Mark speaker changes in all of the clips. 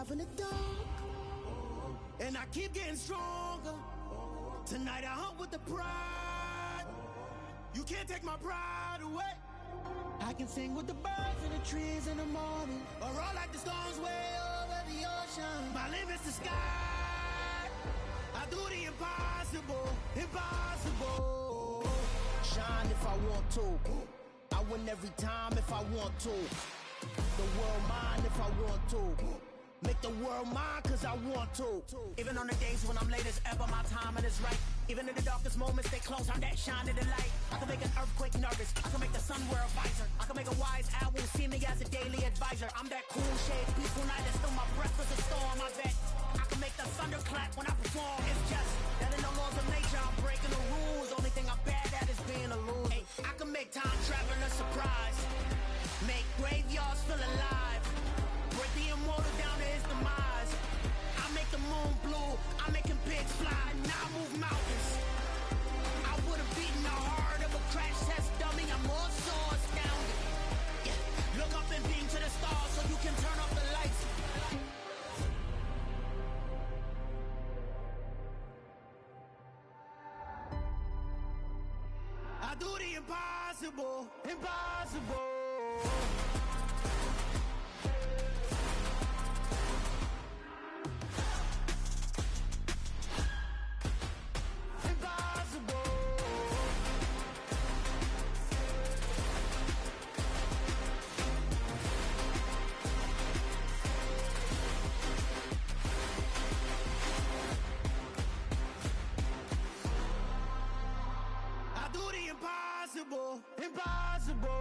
Speaker 1: survive in the dark, and I keep getting stronger. Tonight I hunt with the pride. You can't take my pride away. I can sing with the birds and the trees in the morning, or roll like the storms way over the ocean. My limit's the sky. I do the impossible, impossible. Shine if I want to. I win every time if I want to. The world mine if I want to. Make the world mine cause I want to. Even on the days when I'm late as ever, my timing is right. Even in the darkest moments, stay close, I'm that shine in the light. I can make an earthquake nervous, I can make the sun wear a visor. I can make a wise owl see me as a daily advisor. I'm that cool shade, peaceful night, and still my breath is a storm. I bet I can make the thunder clap when I perform. It's just that in the laws of nature, I'm breaking the rules. Only thing I'm bad at is being a loser. Hey, I can make time travel a surprise, make graveyards feel alive, break the immortal down to his demise. I make the moon blue, I'm making pigs fly, now I move mountains. I would've beaten the heart of a crash test dummy, I'm more so astounded. Yeah. Look up and beam to the stars so you can turn off the lights. I do the impossible, impossible. Impossible.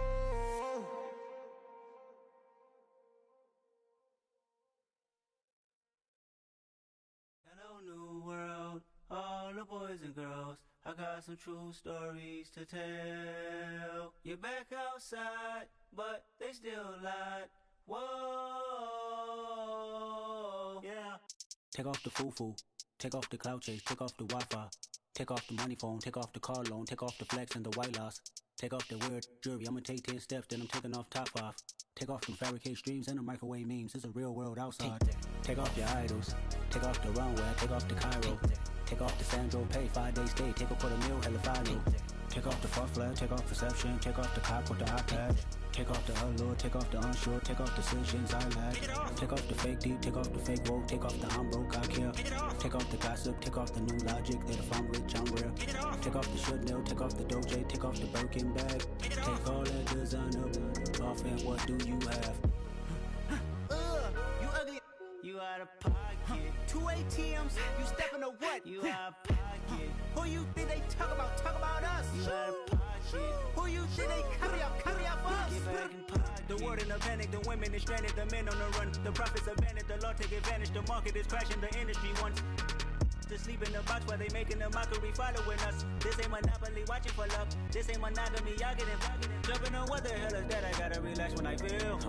Speaker 2: Hello, new world, all the boys and girls. I got some true stories to tell. You're back outside, but they still lied. Whoa, yeah. Take off the foo-foo, take off the cloud chase, take off the Wi-Fi. Take off the money phone, take off the car loan, take off the flex and the white loss. Take off the weird jewelry, I'ma take 10 steps, then I'm taking off top 5. Take off them fabricate streams and the microwave memes, it's a real world outside. Take off your idols, take off the runway, take off the Cairo. Take off the Sandro pay, 5 days stay, take off for the meal, hella final. Take off the fuck flag, take off perception, take off the cop with the iPad. Take off the allure, take off the unsure, take off decisions I lack. Take off the fake deep, take off the fake woke, take off the I'm broke, I care. Take off the gossip, take off the new logic, that if I'm rich, I'm real. Take off the should know, take off the doje, take off the Birkin bag. Take all that designer off and what do you have?
Speaker 1: You ugly.
Speaker 2: You out of pocket.
Speaker 1: 2 ATMs, you stepping to what?
Speaker 2: You out of pocket.
Speaker 1: Who you think they talk about us?
Speaker 2: You out of pocket.
Speaker 1: Who you think they carry up us?
Speaker 2: Get back in pocket.
Speaker 3: The world in a panic, the women is stranded, the men on the run. The profits abandoned, the law take advantage, the market is crashing, the industry wants to sleep in the box while they making a mockery following us. This ain't monopoly, watching for love. This ain't monogamy, y'all getting jumping on what the hell is that? I gotta relax when I feel.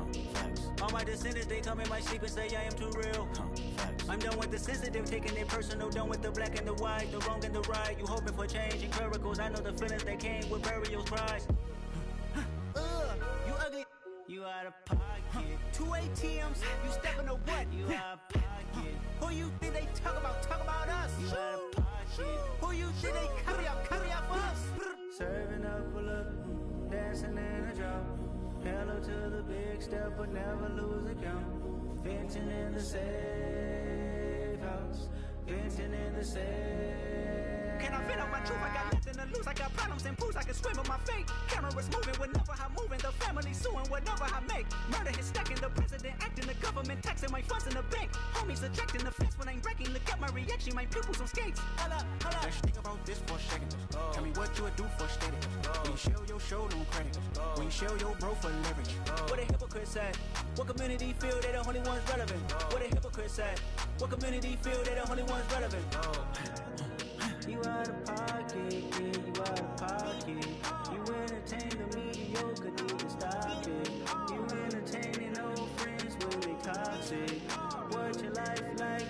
Speaker 3: All my descendants, they come in my sleep and say I am too real. I'm done with the sensitive, taking it personal, done with the black and the white, the wrong and the right. You hoping for change and miracles, I know the feelings that came with burial cries.
Speaker 1: You ugly.
Speaker 2: You out of pocket.
Speaker 1: 2 ATMs, you stepping to what?
Speaker 2: You out of pocket.
Speaker 1: Who you think they talk about us?
Speaker 2: You out of pocket.
Speaker 1: Who you think they carry up us?
Speaker 2: Serving up a look, dancing in a drop. Hello to the big step, but never lose a count. Venting in the safe house. Venting in the safe.
Speaker 3: Can I vent out my truth? I got nothing to lose. I got problems and booze. I can swim with my fate. Cameras moving whenever I'm moving. The family suing whatever I make. Murder is stacking. The president acting. The government taxing my funds in the bank. Homies ejecting the fence when I'm breaking. Look at my reaction. My pupils on skates. Hold up, hold up.
Speaker 4: Let's think about this for a second. Tell me what you would do for steady. When you show your show, no credit. When you show your bro for leverage.
Speaker 3: What a hypocrite said. What community feel they the only ones relevant? What a hypocrite said. What community feel they the only ones relevant?
Speaker 2: You out of pocket, yeah, you out of pocket. You entertain the mediocre, need to stop it. You entertaining old friends when they toxic. What your life like?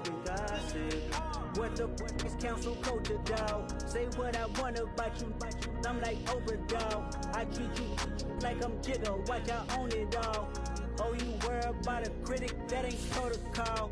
Speaker 2: You gossip.
Speaker 3: What the is council culture, dog? Say what I want about you. I'm like overdog. I treat you like I'm Jigga. Watch I own it all. Oh, you worry about a critic, that ain't protocol.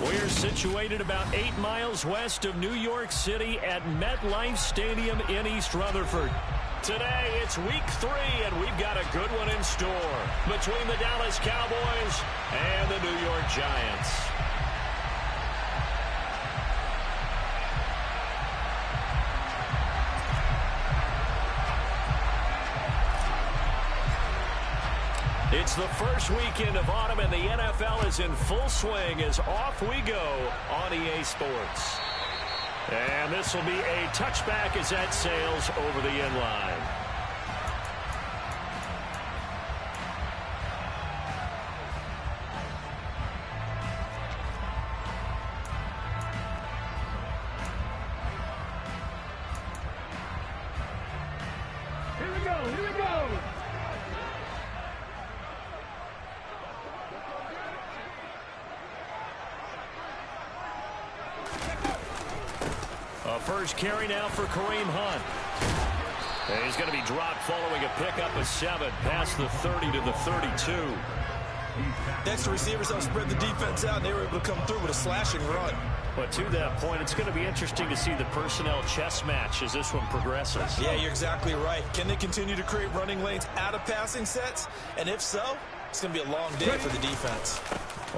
Speaker 5: We're situated about 8 miles west of New York City at MetLife Stadium in East Rutherford. Today, it's week 3, and we've got a good one in store between the Dallas Cowboys and the New York Giants. It's the first weekend of autumn, and the NFL is in full swing as off we go on EA Sports. And this will be a touchback as that sails over the end line.
Speaker 6: Here we go, here we go!
Speaker 5: A first carry now for Kareem Hunt. And he's going to be dropped following a pickup of 7 past the 30 to the 32.
Speaker 7: Extra receivers helped spread the defense out, and they were able to come through with a slashing run.
Speaker 5: But to that point, it's going to be interesting to see the personnel chess match as this one progresses.
Speaker 7: Yeah, you're exactly right. Can they continue to create running lanes out of passing sets? And if so, it's going to be a long day for the defense.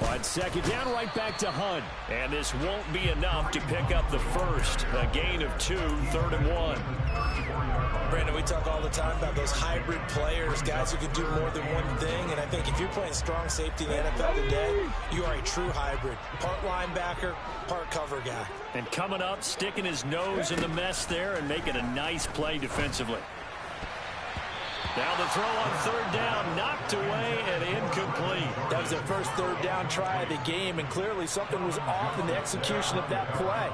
Speaker 5: On second down, right back to Hunt. And this won't be enough to pick up the first. A gain of 2, 3rd and 1.
Speaker 7: Brandon, we talk all the time about those hybrid players, guys who can do more than one thing. And I think if you're playing strong safety in the NFL today, you are a true hybrid. Part linebacker, part cover guy.
Speaker 5: And coming up, sticking his nose in the mess there and making a nice play defensively. Now the throw on 3rd down, knocked away and incomplete.
Speaker 7: That was their first 3rd down try of the game, and clearly something was off in the execution of that play.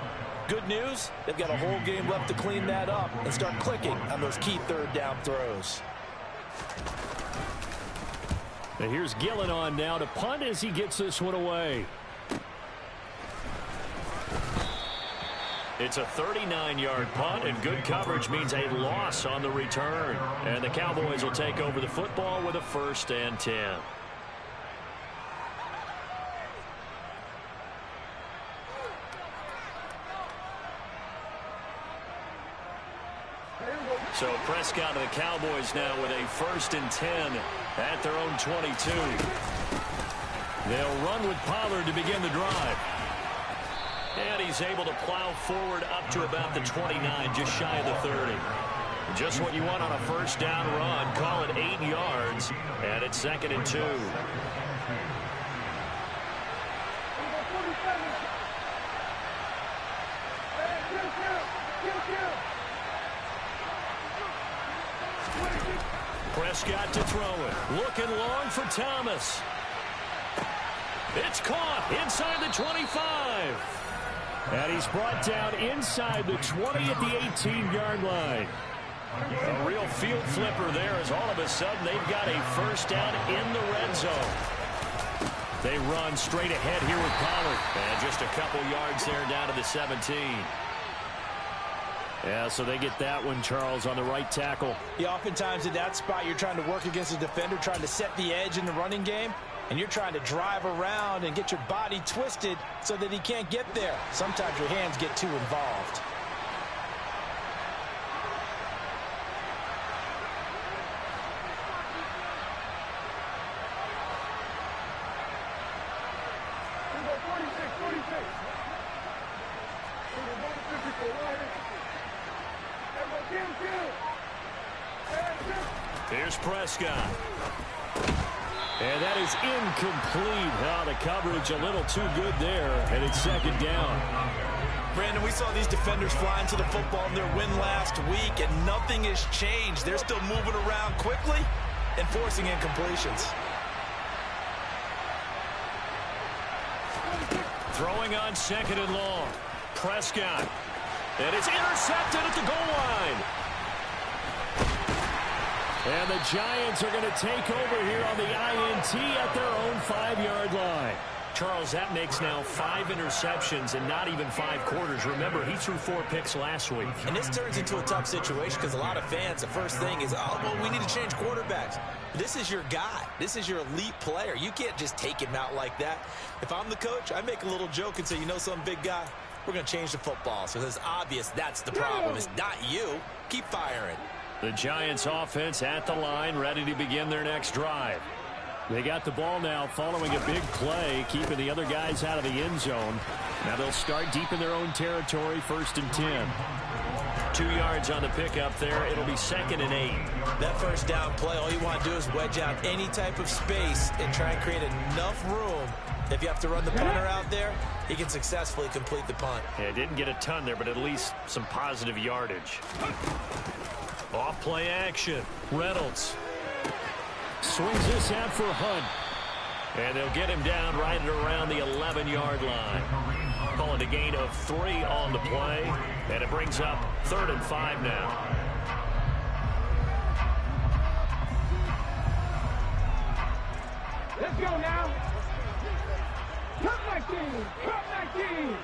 Speaker 7: Good news, they've got a whole game left to clean that up and start clicking on those key 3rd down throws.
Speaker 5: And here's Gillen on now to punt as he gets this one away. It's a 39-yard punt, and good coverage means a loss on the return. And the Cowboys will take over the football with a 1st and 10. So Prescott and the Cowboys now with a 1st and 10 at their own 22. They'll run with Pollard to begin the drive. And he's able to plow forward up to about the 29, just shy of the 30. Just what you want on a 1st down run. Call it 8 yards, and it's 2nd and 2. Prescott to throw it. Looking long for Thomas. It's caught inside the 25. And he's brought down inside the 20 at the 18-yard line. A real field flipper there as all of a sudden they've got a 1st down in the red zone. They run straight ahead here with Pollard. And just a couple yards there down to the 17. Yeah, so they get that one, Charles, on the right tackle.
Speaker 7: Yeah, oftentimes in that spot you're trying to work against a defender, trying to set the edge in the running game. And you're trying to drive around and get your body twisted so that he can't get there. Sometimes your hands get too involved.
Speaker 5: Here's Prescott. And that is incomplete. The coverage a little too good there, and it's second down.
Speaker 7: Brandon, we saw these defenders flying to the football in their win last week, and nothing has changed. They're still moving around quickly and forcing incompletions.
Speaker 5: Throwing on second and long. Prescott. And it's intercepted at the goal line. And the Giants are going to take over here on the INT at their own 5-yard line. Charles, that makes now 5 interceptions in not even 5 quarters. Remember, he threw 4 picks last week.
Speaker 7: And this turns into a tough situation because a lot of fans, the first thing is, oh, well, we need to change quarterbacks. This is your guy. This is your elite player. You can't just take him out like that. If I'm the coach, I make a little joke and say, you know some big guy, we're going to change the football. So it's obvious that's the problem. It's not you. Keep firing.
Speaker 5: The Giants offense at the line, ready to begin their next drive. They got the ball now following a big play, keeping the other guys out of the end zone. Now they'll start deep in their own territory, 1st and 10. 2 yards on the pickup there. It'll be 2nd and 8.
Speaker 7: That first down play, all you want to do is wedge out any type of space and try and create enough room. If you have to run the punter out there, he can successfully complete the punt.
Speaker 5: Yeah, didn't get a ton there, but at least some positive yardage. Off play action. Reynolds swings this out for Hunt. And they'll get him down right at around the 11-yard line. Calling a gain of 3 on the play. And it brings up 3rd and 5 now.
Speaker 6: Let's go now. Cut my team. Cut my team.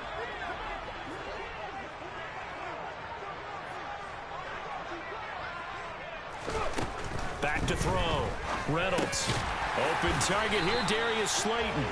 Speaker 5: Back to throw. Reynolds. Open target here, Darius Slayton.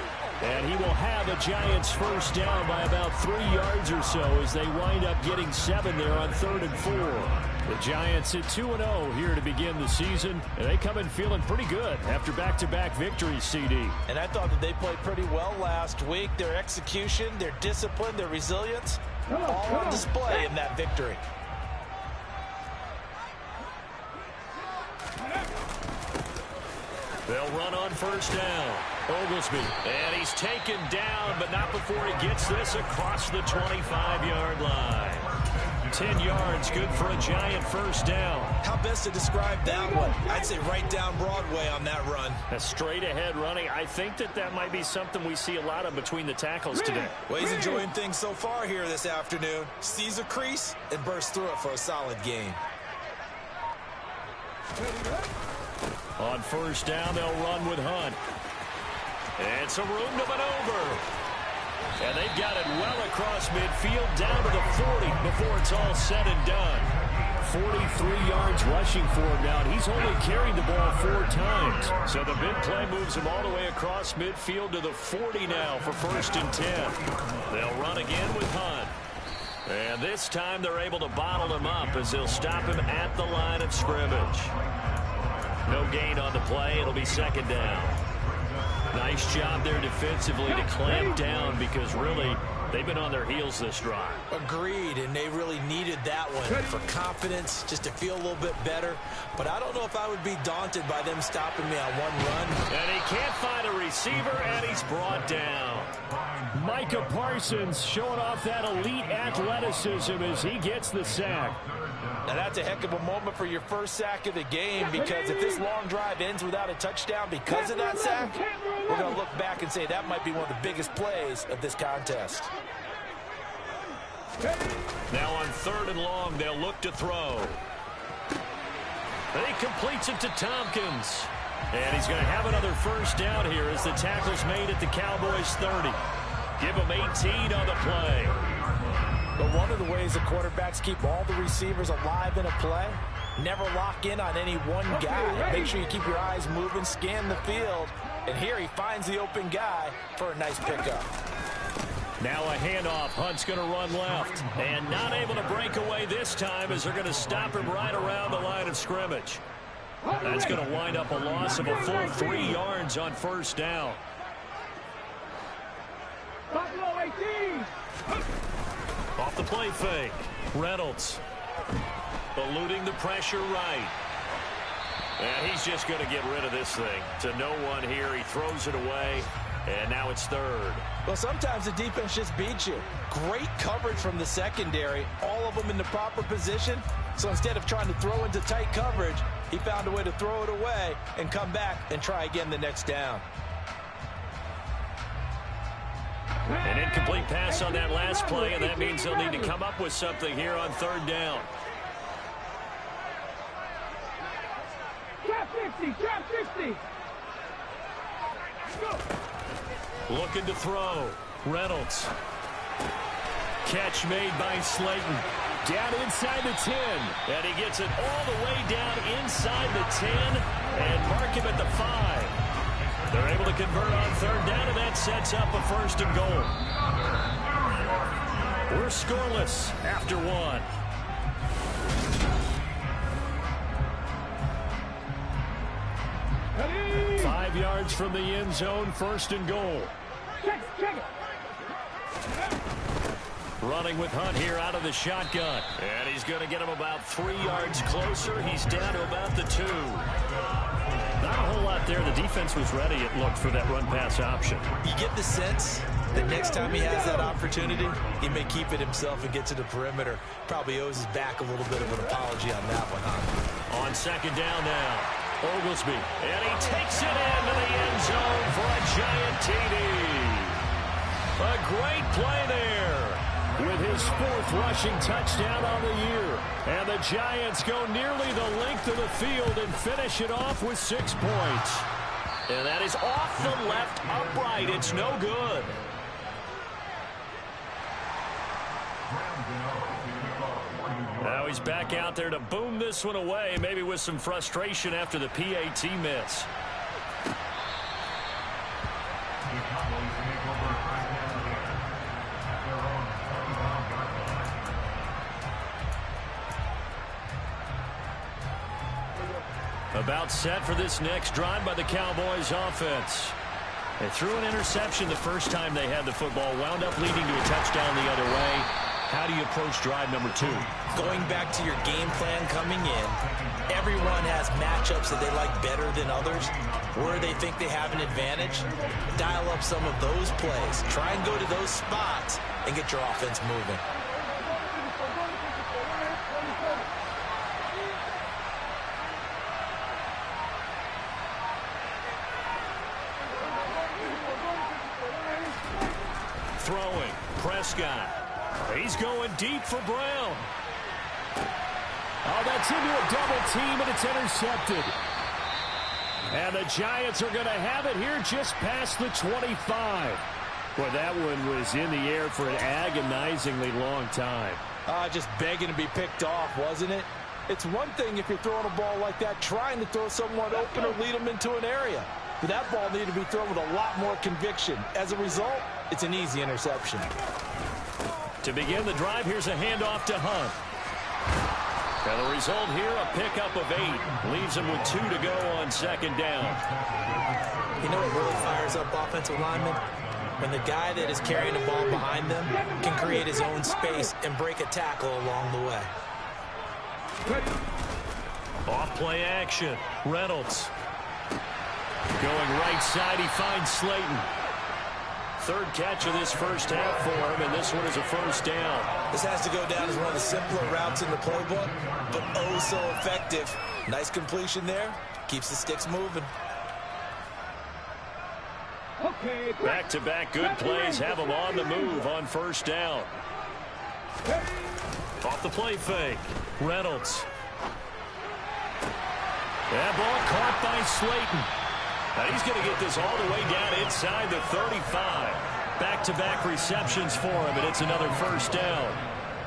Speaker 5: And he will have a Giants first down by about 3 yards or so as they wind up getting 7 there on 3rd and 4. The Giants at 2-0 here to begin the season. And they come in feeling pretty good after back-to-back victories, CD.
Speaker 7: And I thought that they played pretty well last week. Their execution, their discipline, their resilience, all on display in that victory.
Speaker 5: They'll run on first down. Oglesby. And he's taken down, but not before he gets this across the 25-yard line. 10 yards, good for a Giant first down.
Speaker 7: How best to describe that one? I'd say right down Broadway on that run.
Speaker 5: A straight-ahead running. I think that might be something we see a lot of between the tackles today.
Speaker 7: Well, he's enjoying things so far here this afternoon. Sees a crease and bursts through it for a solid gain.
Speaker 5: On first down, they'll run with Hunt. And some room to maneuver. And they've got it well across midfield down to the 40 before it's all said and done. 43 yards rushing for him now, and he's only carried the ball 4 times. So the big play moves him all the way across midfield to the 40 now for 1st and 10. They'll run again with Hunt. And this time they're able to bottle him up as they'll stop him at the line of scrimmage. No gain on the play. It'll be 2nd down. Nice job there defensively to clamp down because really they've been on their heels this drive.
Speaker 7: Agreed, and they really needed that one for confidence, just to feel a little bit better. But I don't know if I would be daunted by them stopping me on one run.
Speaker 5: And he can't find a receiver, and he's brought down. Micah Parsons showing off that elite athleticism as he gets the sack.
Speaker 7: Now that's a heck of a moment for your first sack of the game, because if this long drive ends without a touchdown because of that sack, we're going to look back and say that might be one of the biggest plays of this contest.
Speaker 5: Now on 3rd and long, they'll look to throw. And he completes it to Tompkins. And he's going to have another first down here as the tackle's made at the Cowboys' 30. Give him 18 on the play.
Speaker 7: But one of the ways the quarterbacks keep all the receivers alive in a play, never lock in on any one guy. Make sure you keep your eyes moving, scan the field. And here he finds the open guy for a nice pickup.
Speaker 5: Now a handoff. Hunt's going to run left. And not able to break away this time as they're going to stop him right around the line of scrimmage. That's going to wind up a loss of a full 3 yards on first down.
Speaker 6: 19.
Speaker 5: Off the play fake. Reynolds eluding the pressure right. And he's just going to get rid of this thing to no one here. He throws it away, and now it's third.
Speaker 7: Well, sometimes the defense just beats you. Great coverage from the secondary, all of them in the proper position. So instead of trying to throw into tight coverage, he found a way to throw it away and come back and try again the next down.
Speaker 5: An incomplete pass on that last play, and that means they'll need to come up with something here on third down.
Speaker 6: Trap 50, trap 50.
Speaker 5: Looking to throw. Reynolds. Catch made by Slayton. Down inside the 10. And he gets it all the way down inside the 10 and mark him at the 5. They're able to convert on third down, and that sets up a first and goal. We're scoreless after one.
Speaker 6: Ready?
Speaker 5: 5 yards from the end zone, first and goal.
Speaker 6: Check it.
Speaker 5: Running with Hunt here out of the shotgun. And he's going to get him about 3 yards closer. He's down to about the 2. Not a whole lot there. The defense was ready, it looked, for that run-pass option.
Speaker 7: You get the sense that next time he has that opportunity, he may keep it himself and get to the perimeter. Probably owes his back a little bit of an apology on that one, huh?
Speaker 5: On second down now, Oglesby. And he takes it into the end zone for a giant TD. A great play there with his 4th rushing touchdown on the year. And the Giants go nearly the length of the field and finish it off with 6 points. And that is off the left upright. It's no good. Now he's back out there to boom this one away, maybe with some frustration after the PAT miss. About set for this next drive by the Cowboys offense. They threw an interception the first time they had the football, wound up leading to a touchdown the other way. How do you approach drive number 2?
Speaker 7: Going back to your game plan coming in, everyone has matchups that they like better than others, where they think they have an advantage. Dial up some of those plays. Try and go to those spots and get your offense moving.
Speaker 5: Throwing. Prescott. He's going deep for Brown. Oh, that's into a double team, and it's intercepted. And the Giants are going to have it here just past the 25. Boy, that one was in the air for an agonizingly long time.
Speaker 7: Just begging to be picked off, wasn't it? It's one thing if you're throwing a ball like that, trying to throw someone open or lead them into an area. But that ball needed to be thrown with a lot more conviction. As a result, it's an easy interception.
Speaker 5: To begin the drive, here's a handoff to Hunt. And the result here, a pickup of 8. Leaves him with 2 to go on second down.
Speaker 7: You know what really fires up offensive linemen? When the guy that is carrying the ball behind them can create his own space and break a tackle along the way.
Speaker 5: Off play action. Reynolds. Going right side, he finds Slayton. 3rd catch of this first half for him, and this one is a first down.
Speaker 7: This has to go down as one of the simpler routes in the playbook, but oh so effective. Nice completion there. Keeps the sticks moving.
Speaker 6: Okay.
Speaker 5: Back-to-back good plays have him on the move on first down. Off the play fake. Reynolds. That ball caught by Slayton. Now he's going to get this all the way down inside the 35. Back-to-back receptions for him, and it's another first down.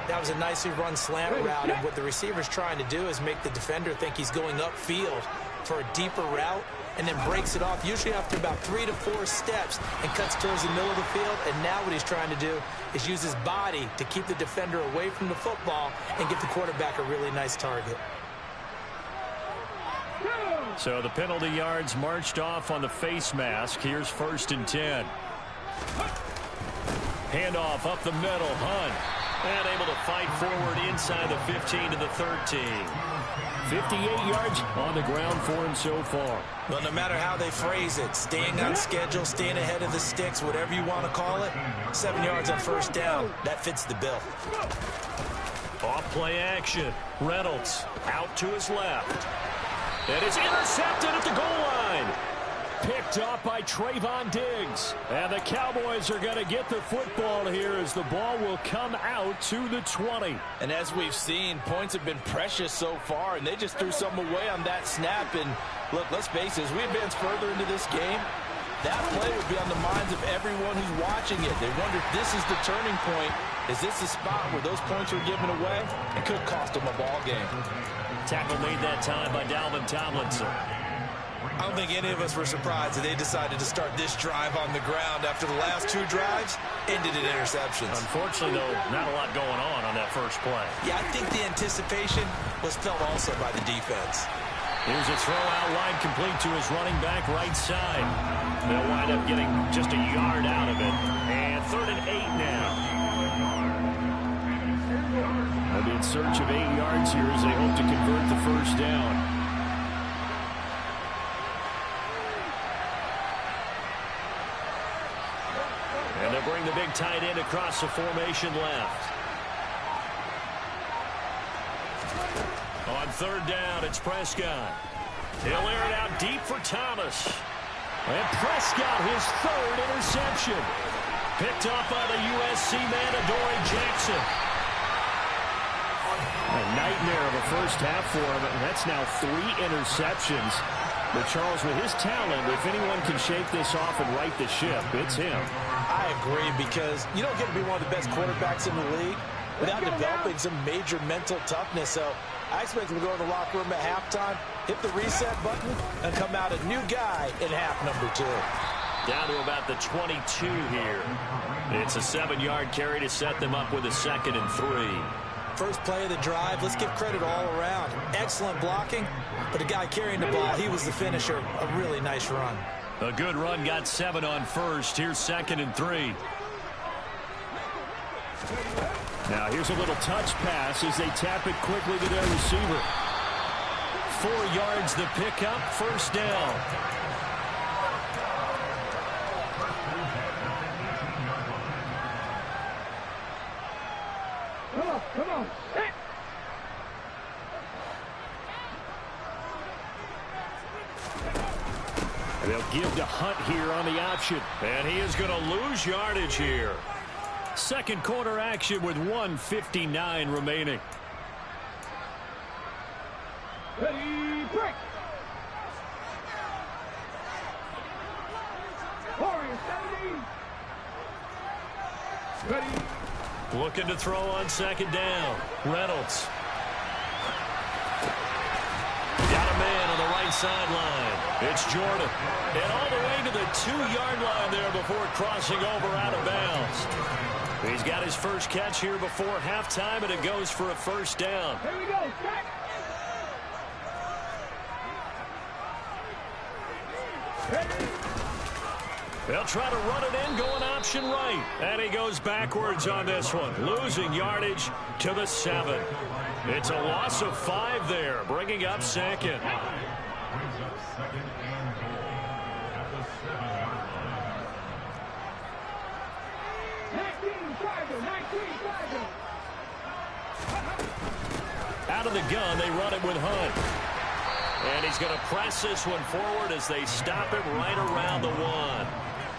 Speaker 7: That was a nicely run slant route, and what the receiver's trying to do is make the defender think he's going upfield for a deeper route, and then breaks it off, usually after about 3 to 4 steps, and cuts towards the middle of the field. And now what he's trying to do is use his body to keep the defender away from the football and get the quarterback a really nice target.
Speaker 5: So the penalty yards marched off on the face mask. Here's 1st and 10. Handoff up the middle. Hunt. And able to fight forward inside the 15 to the 13. 58 yards on the ground for him so far.
Speaker 7: Well, no matter how they phrase it, staying on schedule, staying ahead of the sticks, whatever you want to call it, 7 yards on first down, that fits the bill.
Speaker 5: Off play action. Reynolds out to his left. And it's intercepted at the goal line. Picked up by Trayvon Diggs. And the Cowboys are going to get the football here as the ball will come out to the 20.
Speaker 7: And as we've seen, points have been precious so far, and they just threw some away on that snap. And look, let's face it, as we advance further into this game, that play would be on the minds of everyone who's watching it. They wonder if this is the turning point. Is this the spot where those points were given away? It could cost them a ball game.
Speaker 5: Tackle made that time by Dalvin Tomlinson.
Speaker 7: I don't think any of us were surprised that they decided to start this drive on the ground after the last 2 drives ended in interceptions.
Speaker 5: Unfortunately, though, not a lot going on that first play.
Speaker 7: Yeah, I think the anticipation was felt also by the defense.
Speaker 5: Here's a throw out wide complete to his running back right side. They'll wind up getting just a yard out of it. And 3rd and 8 now. They'll be in search of 8 yards here as they hope to convert the first down. And they'll bring the big tight end across the formation left. On 3rd down, it's Prescott. He'll air it out deep for Thomas. And Prescott, his 3rd interception. Picked up by the USC man, Adoree Jackson. A nightmare of a first half for him, and that's now 3 interceptions. But Charles, with his talent, if anyone can shake this off and right the ship, it's him.
Speaker 7: I agree, because you don't get to be one of the best quarterbacks in the league without developing some major mental toughness. So I expect him to go in the locker room at halftime, hit the reset button, and come out a new guy in half number 2.
Speaker 5: Down to about the 22 here. It's a 7-yard carry to set them up with a 2nd and 3.
Speaker 7: First play of the drive, let's give credit all around. Excellent blocking, but the guy carrying the ball, he was the finisher. A really nice run.
Speaker 5: A good run, got 7 on first. Here's 2nd and 3. Now here's a little touch pass as they tap it quickly to their receiver. 4 yards the pickup, first down.
Speaker 6: Come on.
Speaker 5: They'll give to Hunt here on the option. And he is going to lose yardage here. Second quarter action with 1:59 remaining.
Speaker 6: Ready, break. Warriors 70. Ready.
Speaker 5: Looking to throw on 2nd down. Reynolds. Got a man on the right sideline. It's Jordan. And all the way to the 2-yard line there before crossing over out of bounds. He's got his first catch here before halftime, and it goes for a first down.
Speaker 6: Here we go. Back. Ready.
Speaker 5: They'll try to run it in, going option right. And he goes backwards on this one, losing yardage to the 7. It's a loss of 5 there, bringing up 2nd. Out of the gun, they run it with Hunt. And he's going to press this one forward as they stop him right around the 1.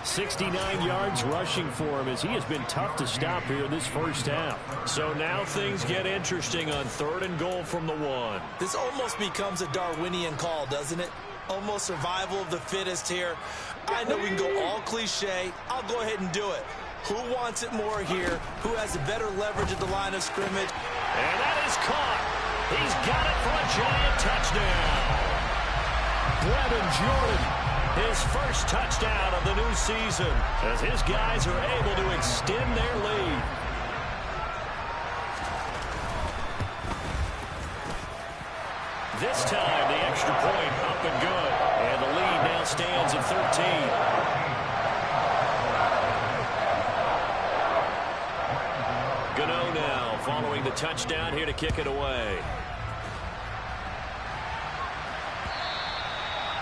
Speaker 5: 69 yards rushing for him as he has been tough to stop here in this first half. So now things get interesting on 3rd and goal from the 1.
Speaker 7: This almost becomes a Darwinian call, doesn't it? Almost survival of the fittest here. I know we can go all cliche. I'll go ahead and do it. Who wants it more here? Who has a better leverage at the line of scrimmage?
Speaker 5: And that is caught. He's got it for a giant touchdown. Brevin Jordan, his first touchdown of the new season, as his guys are able to extend their lead. This time, the extra point up and good. And the lead now stands at 13. following the touchdown here to kick it away.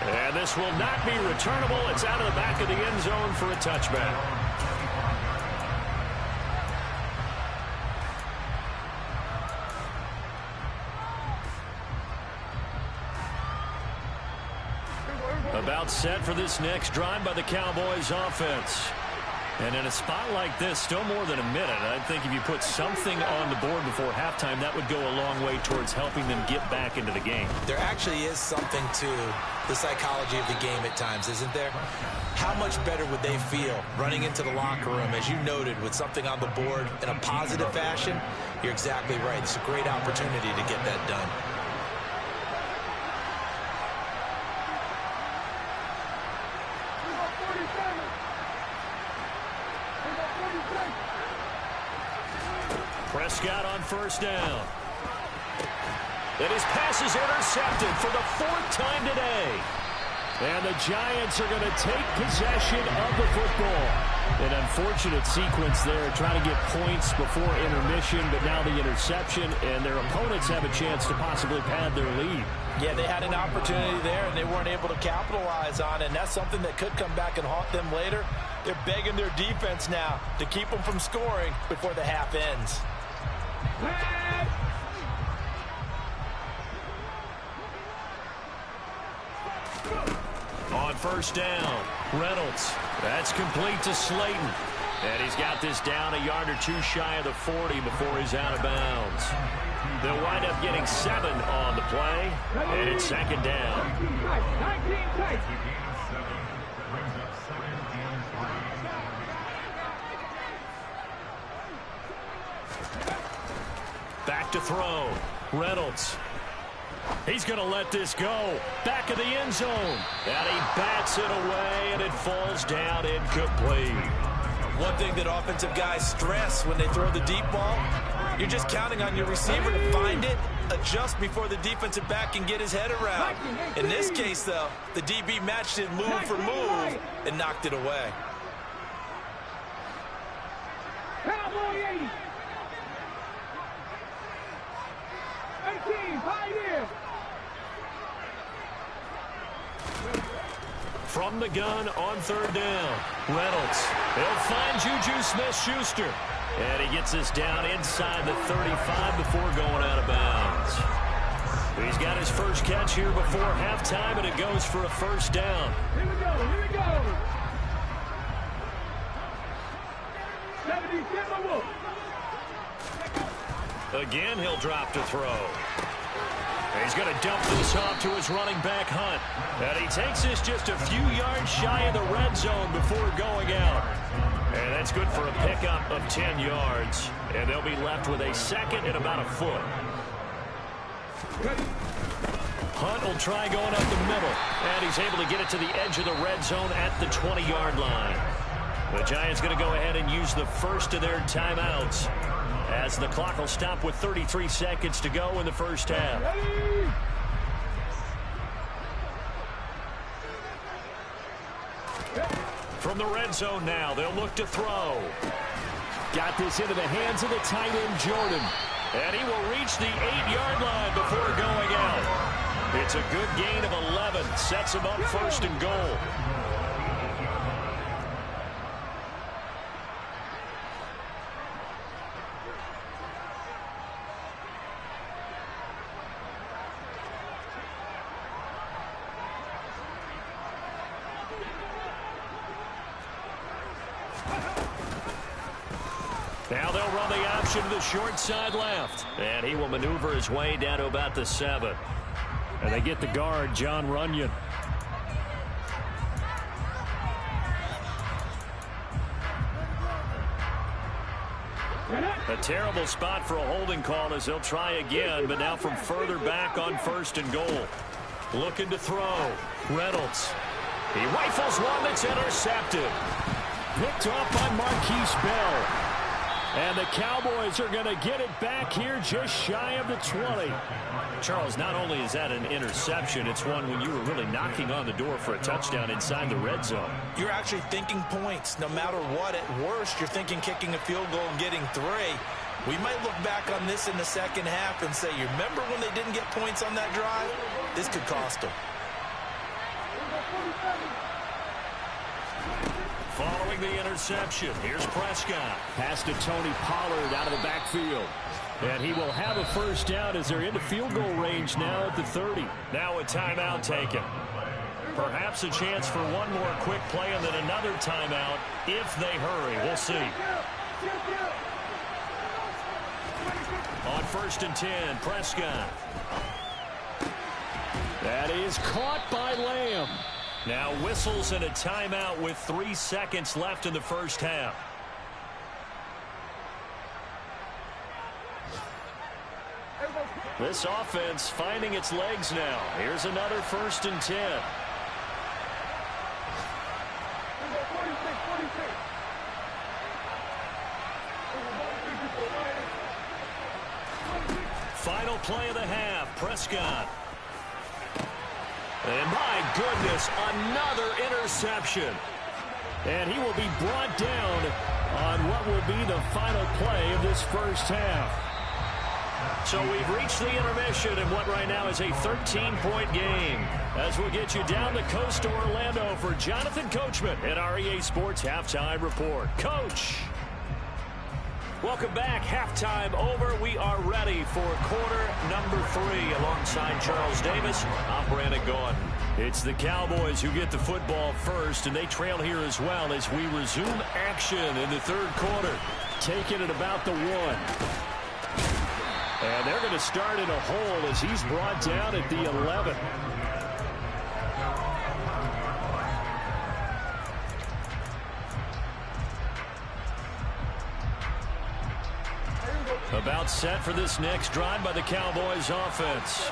Speaker 5: And this will not be returnable. It's out of the back of the end zone for a touchback. About set for this next drive by the Cowboys offense. And in a spot like this, still more than a minute, I think if you put something on the board before halftime, that would go a long way towards helping them get back into the game.
Speaker 7: There actually is something to the psychology of the game at times, isn't there? How much better would they feel running into the locker room, as you noted, with something on the board in a positive fashion? You're exactly right. It's a great opportunity to get that done.
Speaker 5: Prescott on first down. And his pass is intercepted for the 4th time today. And the Giants are going to take possession of the football. An unfortunate sequence there, trying to get points before intermission, but now the interception, and their opponents have a chance to possibly pad their lead.
Speaker 7: Yeah, they had an opportunity there, and they weren't able to capitalize on it, and that's something that could come back and haunt them later. They're begging their defense now to keep them from scoring before the half ends.
Speaker 5: On first down, Reynolds. That's complete to Slayton. And he's got this down a yard or two shy of the 40 before he's out of bounds. They'll wind up getting 7 on the play, and it's second down. Back to throw. Reynolds. He's going to let this go. Back of the end zone. And he bats it away, and it falls down incomplete.
Speaker 7: One thing that offensive guys stress when they throw the deep ball, you're just counting on your receiver to find it, adjust before the defensive back can get his head around. In this case, though, the DB matched it move for move and knocked it away.
Speaker 6: Cowboy 80. 18, pioneer.
Speaker 5: From the gun on third down, Reynolds. He'll find Juju Smith-Schuster. And he gets this down inside the 35 before going out of bounds. He's got his first catch here before halftime, and it goes for a first down.
Speaker 6: Here we go, here we go. 77 Wolf.
Speaker 5: Again, he'll drop to throw. He's going to dump this off to his running back, Hunt. And he takes this just a few yards shy of the red zone before going out. And that's good for a pickup of 10 yards. And they'll be left with a second and about a foot. Hunt will try going up the middle. And he's able to get it to the edge of the red zone at the 20-yard line. The Giants going to go ahead and use the first of their timeouts, as the clock will stop with 33 seconds to go in the first half. From the red zone now, they'll look to throw. Got this into the hands of the tight end, Jordan. And he will reach the 8-yard line before going out. It's a good gain of 11. Sets him up first and goal. Now they'll run the option to the short side left. And he will maneuver his way down to about the 7. And they get the guard, John Runyon. A terrible spot for a holding call as they'll try again, but now from further back on first and goal. Looking to throw. Reynolds. He rifles one that's intercepted. Picked off by Marquise Bell. And the Cowboys are going to get it back here just shy of the 20. Charles, not only is that an interception, it's one when you were really knocking on the door for a touchdown inside the red zone.
Speaker 7: You're actually thinking points no matter what. At worst, you're thinking kicking a field goal and getting 3. We might look back on this in the second half and say, you remember when they didn't get points on that drive? This could cost them.
Speaker 5: Following the interception, here's Prescott. Pass to Tony Pollard out of the backfield. And he will have a first down as they're into field goal range now at the 30. Now a timeout taken. Perhaps a chance for one more quick play and then another timeout if they hurry. We'll see. On 1st and 10, Prescott. That is caught by Lamb. Now whistles and a timeout with 3 seconds left in the first half. This offense finding its legs now. Here's another 1st and 10. Final play of the half, Prescott. And my goodness, another interception. And he will be brought down on what will be the final play of this first half. So we've reached the intermission in what right now is a 13-point game. As we'll get you down the coast to Orlando for Jonathan Coachman at our EA Sports Halftime Report. Coach! Welcome back. Halftime over. We are ready for quarter number 3 alongside Charles Davis. I'm Brandon Gaudin. It's the Cowboys who get the football first, and they trail here as well as we resume action in the third quarter. Taking it about the 1. And they're going to start in a hole as he's brought down at the 11. About set for this next drive by the Cowboys offense.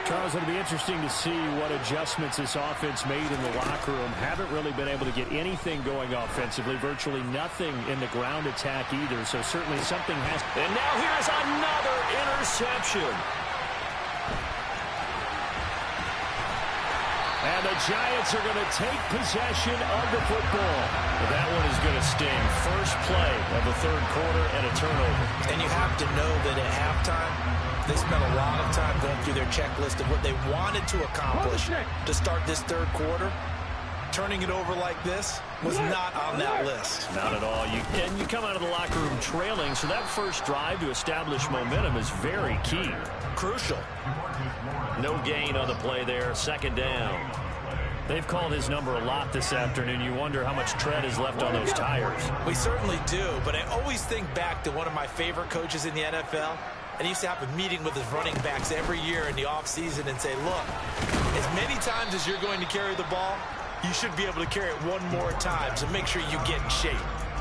Speaker 5: Charles, it'll be interesting to see what adjustments this offense made in the locker room. Haven't really been able to get anything going offensively. Virtually nothing in the ground attack either. So certainly something has. And now here's another interception. And the Giants are going to take possession of the football. That one is going to sting. First play of the third quarter and a turnover.
Speaker 7: And you have to know that at halftime, they spent a lot of time going through their checklist of what they wanted to accomplish to start this third quarter. Turning it over like this was not on that list.
Speaker 5: Not at all. And you come out of the locker room trailing, so that first drive to establish momentum is very key.
Speaker 7: Crucial.
Speaker 5: No gain on the play there. Second down. They've called his number a lot this afternoon. You wonder how much tread is left on those tires.
Speaker 7: We certainly do, but I always think back to one of my favorite coaches in the NFL. And he used to have a meeting with his running backs every year in the offseason and say, look, as many times as you're going to carry the ball, you should be able to carry it one more time, so make sure you get in shape.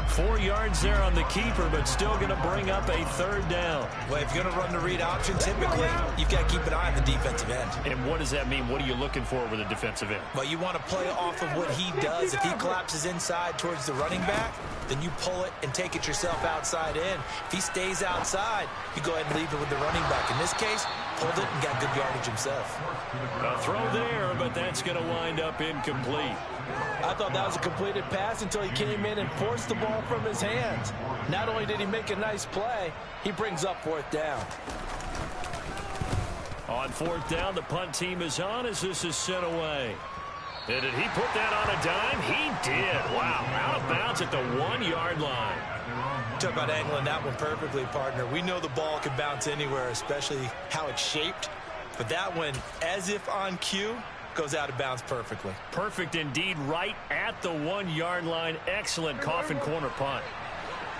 Speaker 5: 4 yards there on the keeper, but still going to bring up a third down.
Speaker 7: Well, if you're going to run the read option, typically, you've got to keep an eye on the defensive end.
Speaker 5: And what does that mean? What are you looking for with a defensive end?
Speaker 7: Well, you want to play off of what he does. If he collapses inside towards the running back, then you pull it and take it yourself outside in. If he stays outside, you go ahead and leave it with the running back. In this case, pulled it and got good yardage himself.
Speaker 5: A throw there, but that's going to wind up incomplete.
Speaker 8: I thought that was a completed pass until he came in and forced the ball from his hands. Not only did he make a nice play, he brings up fourth down.
Speaker 5: On fourth down, the punt team is on as this is sent away. And did he put that on a dime? He did. Wow, out of bounds at the 1 yard line.
Speaker 7: Talk about angling that one perfectly, partner. We know the ball can bounce anywhere, especially how it's shaped. But that one, as if on cue, goes out of bounds perfectly.
Speaker 5: Perfect indeed, right at the 1 yard line. Excellent coffin corner punt.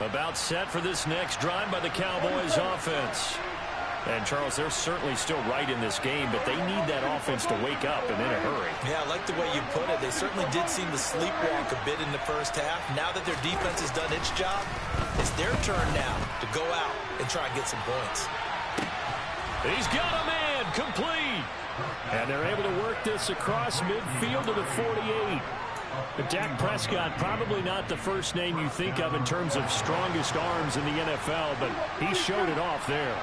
Speaker 5: About set for this next drive by the Cowboys offense. And, Charles, they're certainly still right in this game, but they need that offense to wake up and in a hurry.
Speaker 7: Yeah, I like the way you put it. They certainly did seem to sleepwalk a bit in the first half. Now that their defense has done its job, it's their turn now to go out and try and get some points.
Speaker 5: He's got a man, complete. And they're able to work this across midfield to the 48. But Dak Prescott, probably not the first name you think of in terms of strongest arms in the NFL, but he showed it off there.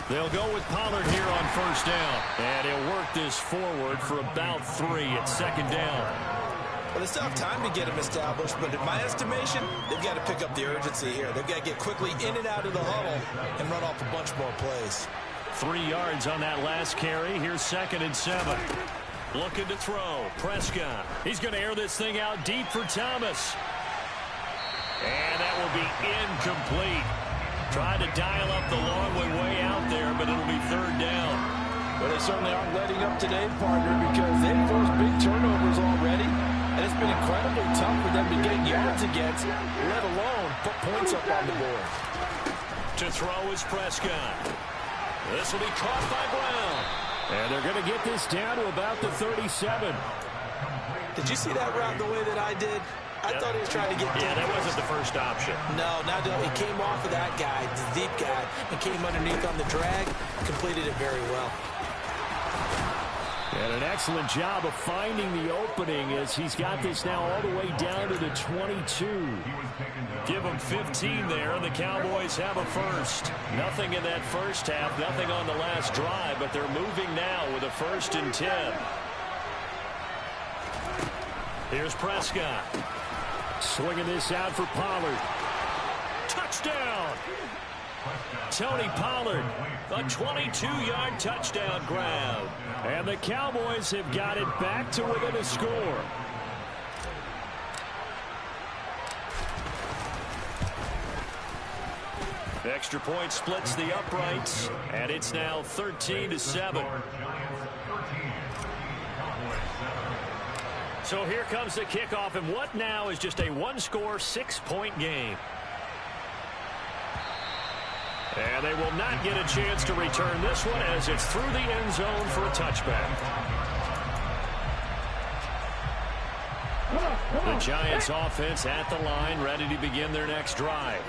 Speaker 5: They'll go with Pollard here on first down. And he'll work this forward for about 3 at second down.
Speaker 7: Well, they still have time to get him established, but in my estimation, they've got to pick up the urgency here. They've got to get quickly in and out of the huddle and run off a bunch more plays.
Speaker 5: 3 yards on that last carry. Here's 2nd and 7. Looking to throw. Prescott. He's going to air this thing out deep for Thomas. And that will be incomplete. Tried to dial up the long way out there, but it'll be 3rd down.
Speaker 8: Well, they certainly aren't letting up today, partner, because they've forced big turnovers already. And it's been incredibly tough for them to get yards against, let alone put points up on the board.
Speaker 5: To throw is Prescott. This will be caught by Brown. And they're going to get this down to about the 37.
Speaker 7: Did you see that route the way that I did? I thought he was trying to get deep.
Speaker 5: Yeah, that wasn't the first option.
Speaker 7: No, he came off of that guy, the deep guy, and came underneath on the drag, completed it very well.
Speaker 5: And an excellent job of finding the opening as he's got this now all the way down to the 22. Give them 15 there, and the Cowboys have a first. Nothing in that first half, nothing on the last drive, but they're moving now with a 1st and 10. Here's Prescott. Swinging this out for Pollard. Touchdown! Tony Pollard, a 22-yard touchdown grab. And the Cowboys have got it back to within a score. Extra point splits the uprights, and it's now 13-7. So here comes the kickoff, and what now is just a one-score, 6-point game. And they will not get a chance to return this one as it's through the end zone for a touchback. The Giants offense at the line, ready to begin their next drive.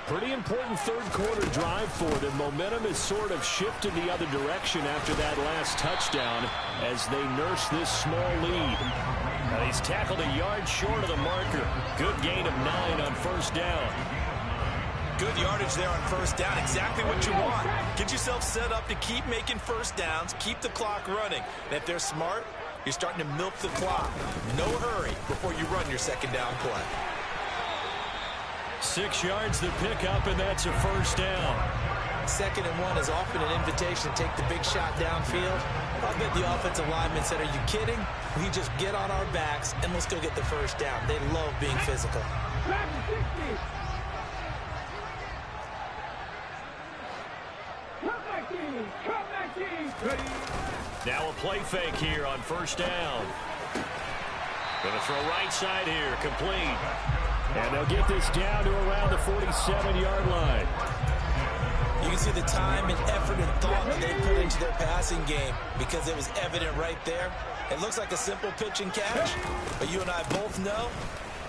Speaker 5: Pretty important third-quarter drive for them. Momentum has sort of shifted the other direction after that last touchdown as they nurse this small lead. Now he's tackled a yard short of the marker. Good gain of 9 on 1st down.
Speaker 7: Good yardage there on 1st down. Exactly what you want. Get yourself set up to keep making 1st downs, keep the clock running. And if they're smart, you're starting to milk the clock. No hurry before you run your 2nd down play.
Speaker 5: 6 yards the pickup, and that's a 1st down.
Speaker 7: 2nd and 1 is often an invitation to take the big shot downfield. I bet the offensive lineman said, are you kidding? We just get on our backs and let's go get the 1st down. They love being physical.
Speaker 5: Now a play fake here on 1st down. Going to throw right side here, complete. And they'll get this down to around the 47-yard line.
Speaker 7: You can see the time and effort and thought that they put into their passing game because it was evident right there. It looks like a simple pitch and catch, but you and I both know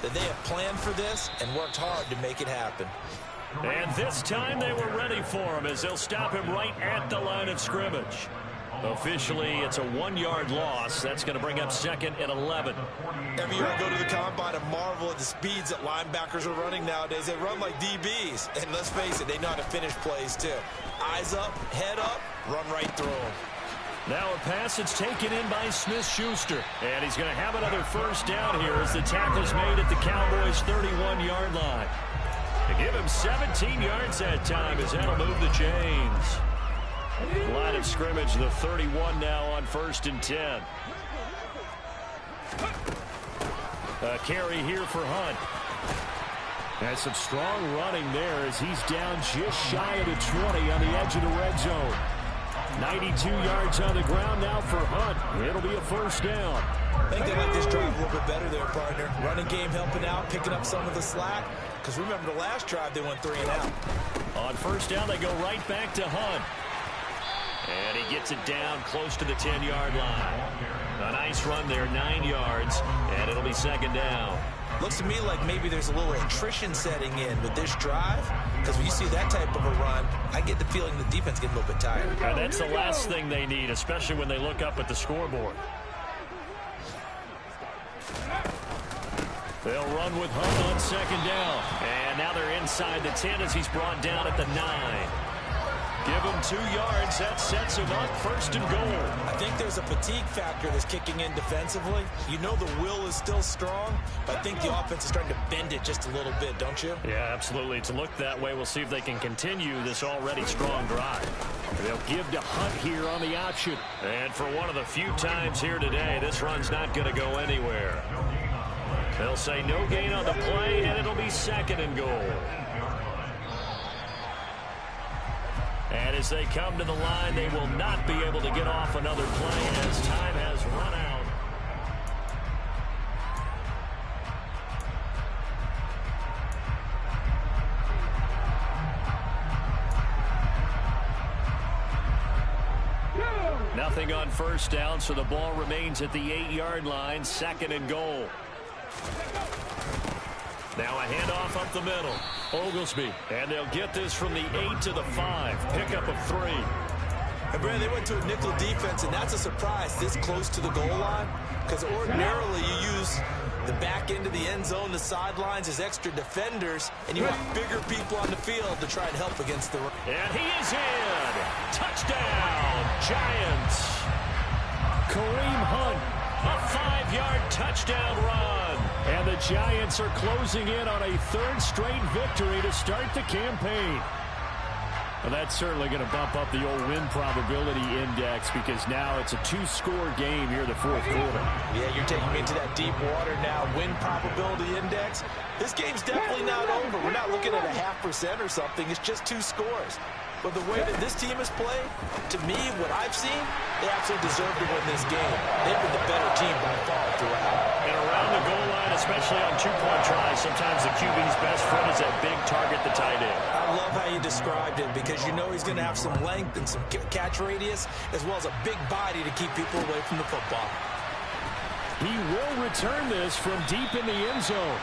Speaker 7: that they have planned for this and worked hard to make it happen.
Speaker 5: And this time they were ready for him as they'll stop him right at the line of scrimmage. Officially, it's a 1-yard loss. That's going to bring up 2nd and 11.
Speaker 7: Every year I go to the combine and marvel at the speeds that linebackers are running nowadays. They run like DBs. And let's face it, they know how to finish plays too. Eyes up, head up, run right through them.
Speaker 5: Now a pass that's taken in by Smith-Schuster. And he's going to have another 1st down here as the tackle's made at the Cowboys' 31-yard line. To give him 17 yards that time as that'll move the chains. Line of scrimmage, the 31 now on 1st and 10. A carry here for Hunt. That's some strong running there as he's down just shy of the 20 on the edge of the red zone. 92 yards on the ground now for Hunt. It'll be a 1st down.
Speaker 7: I think they like this drive a little bit better there, partner. Running game helping out, picking up some of the slack. Because remember the last drive, they went 3 and out.
Speaker 5: On 1st down, they go right back to Hunt. And he gets it down close to the 10-yard line. A nice run there, 9 yards, and it'll be 2nd down.
Speaker 7: Looks to me like maybe there's a little attrition setting in with this drive, because when you see that type of a run, I get the feeling the defense gets a little bit tired.
Speaker 5: And that's the last thing they need, especially when they look up at the scoreboard. They'll run with Hunt on 2nd down. And now they're inside the 10 as he's brought down at the 9. Give him 2 yards. That sets him up 1st and goal.
Speaker 7: I think there's a fatigue factor that's kicking in defensively. You know the will is still strong, but I think the offense is starting to bend it just a little bit, don't you?
Speaker 5: Yeah, absolutely. It's looked that way. We'll see if they can continue this already strong drive. They'll give to Hunt here on the option. And for one of the few times here today, this run's not going to go anywhere. They'll say no gain on the play, and it'll be 2nd and goal. And as they come to the line, they will not be able to get off another play as time has run out. Nothing on 1st down, so the ball remains at the 8-yard line, 2nd and goal. Now a handoff up the middle. Oglesby, and they'll get this from the 8 to the 5. Pickup of 3.
Speaker 7: And Brad, they went to a nickel defense, and that's a surprise this close to the goal line, because ordinarily you use the back end of the end zone, the sidelines as extra defenders, and you have bigger people on the field to try and help against the run.
Speaker 5: And he is in. Touchdown, Giants. Kareem Hunt, a 5-yard touchdown run. And the Giants are closing in on a 3rd straight victory to start the campaign. Well, that's certainly going to bump up the old win probability index because now it's a 2-score game here in the 4th quarter.
Speaker 7: Yeah, you're taking me into that deep water now. Win probability index. This game's definitely not over. We're not looking at a 0.5% or something. It's just 2 scores. But the way that this team has played, to me, what I've seen, they absolutely deserve to win this game. They've been the better team by far throughout.
Speaker 5: And around the goal line, especially on 2-point tries, sometimes the QB's best friend is that big target, the tight end.
Speaker 7: I love how you described it because you know he's going to have some length and some catch radius as well as a big body to keep people away from the football.
Speaker 5: He will return this from deep in the end zone.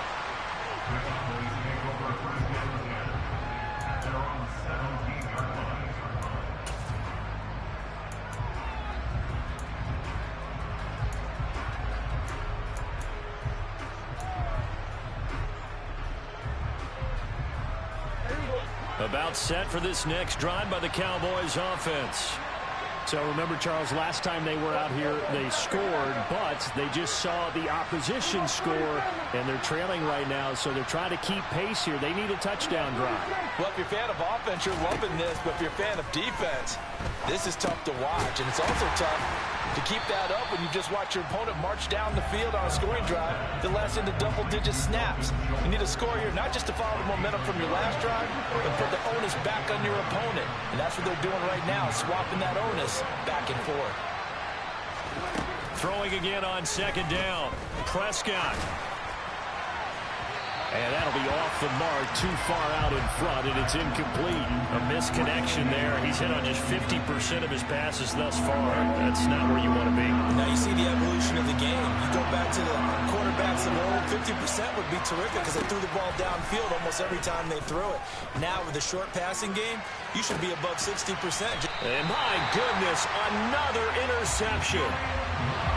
Speaker 5: About set for this next drive by the Cowboys offense. So remember, Charles, last time they were out here, they scored, but they just saw the opposition score, and they're trailing right now, so they're trying to keep pace here. They need a touchdown drive.
Speaker 8: Well, if you're a fan of offense, you're loving this, but if you're a fan of defense, this is tough to watch, and it's also tough to keep that up when you just watch your opponent march down the field on a scoring drive that lasts into double-digit snaps. You need a score here, not just to follow the momentum from your last drive, but put the onus back on your opponent. And that's what they're doing right now, swapping that onus back and forth.
Speaker 5: Throwing again on 2nd down. Prescott. And that'll be off the mark, too far out in front, and it's incomplete. A misconnection there. He's hit on just 50% of his passes thus far. That's not where you want to be.
Speaker 7: Now you see the evolution of the game. You go back to the quarterbacks of old, 50% would be terrific because they threw the ball downfield almost every time they threw it. Now with the short passing game, you should be above 60%.
Speaker 5: And my goodness, another interception.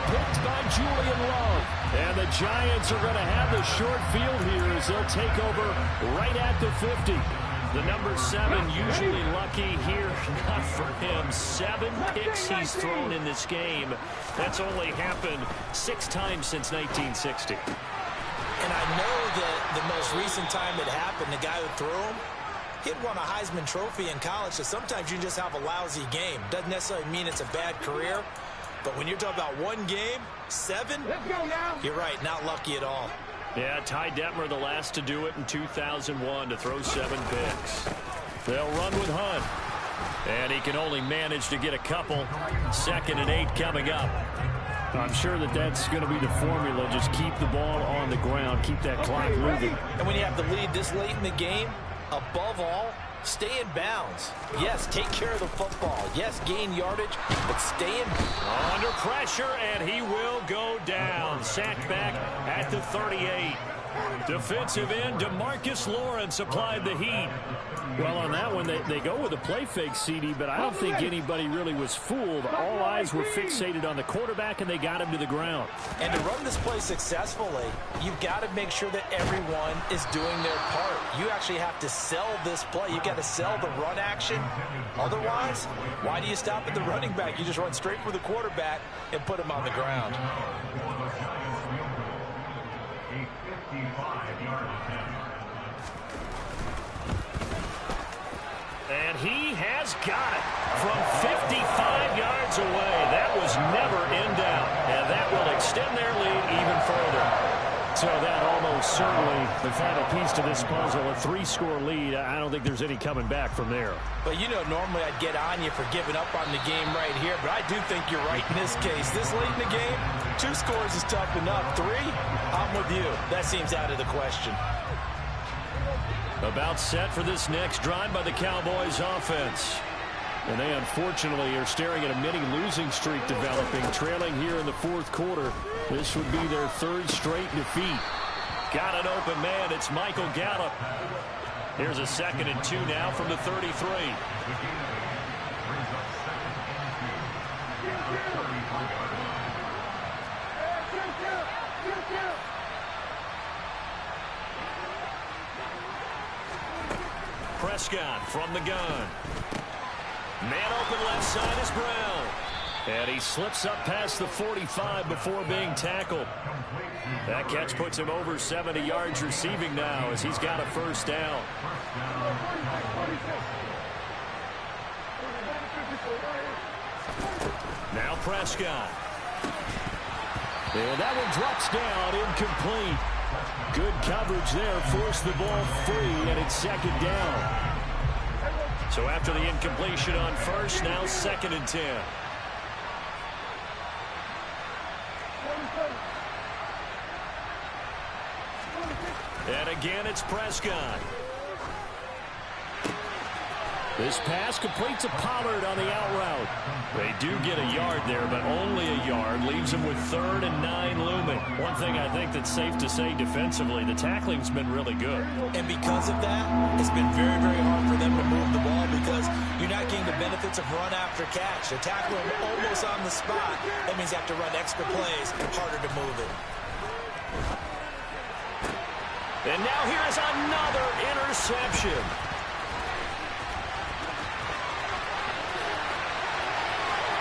Speaker 5: Picked by Julian Love. And the Giants are going to have the short field here as they'll take over right at the 50. The number 7 usually lucky here. Not for him. 7 picks he's thrown in this game. That's only happened 6 times since 1960.
Speaker 7: And I know that the most recent time it happened, the guy who threw him, he'd won a Heisman Trophy in college, so sometimes you just have a lousy game. Doesn't necessarily mean it's a bad career. But when you're talking about one game, 7,
Speaker 6: let's go now.
Speaker 7: You're right, not lucky at all.
Speaker 5: Yeah, Ty Detmer the last to do it in 2001 to throw 7 picks. They'll run with Hunt. And he can only manage to get a couple. 2nd and 8 coming up. I'm sure that that's going to be the formula. Just keep the ball on the ground. Keep that clock moving.
Speaker 8: And when you have the lead this late in the game, above all, stay in bounds. Yes, take care of the football. Yes, gain yardage, but stay in.
Speaker 5: Under pressure, and he will go down. Sacked back at the 38. Defensive end, DeMarcus Lawrence applied the heat. Well, on that one, they go with a play fake, CD, but I don't think anybody really was fooled. All eyes were fixated on the quarterback, and they got him to the ground.
Speaker 7: And to run this play successfully, you've got to make sure that everyone is doing their part.
Speaker 8: you actually have to sell this play. You got to sell the run action. Otherwise, why do you stop at the running back? You just run straight for the quarterback and put him on the ground.
Speaker 5: And he has got it from 55 yards away. That was never in doubt, and that will extend their lead even further. So that almost certainly the final piece to this puzzle, a 3-score lead. I don't think there's any coming back from there.
Speaker 8: But, you know, normally I'd get on you for giving up on the game right here, but I do think you're right in this case. This late in the game, 2 scores is tough enough. 3, I'm with you. That seems out of the question.
Speaker 5: About set for this next drive by the Cowboys offense. And they unfortunately are staring at a mini losing streak developing, trailing here in the 4th quarter. This would be their 3rd straight defeat. Got an open man. It's Michael Gallup. Here's a 2nd and 2 now from the 33. Prescott from the gun. Man open left side is Brown. And he slips up past the 45 before being tackled. That catch puts him over 70 yards receiving now as he's got a 1st down. Now Prescott. And that one drops down, incomplete. Good coverage there, forced the ball free, and it's 2nd down. So after the incompletion on 1st, now 2nd and 10. And again, it's Prescott. This pass completes a Pollard on the out route. They do get a yard there, but only a yard. Leaves them with 3rd and 9 looming. One thing I think that's safe to say defensively, the tackling's been really good.
Speaker 8: And because of that, it's been very, very hard for them to move the ball because you're not getting the benefits of run after catch. They tackle them almost on the spot. That means you have to run extra plays, harder to move it.
Speaker 5: And now here is another interception.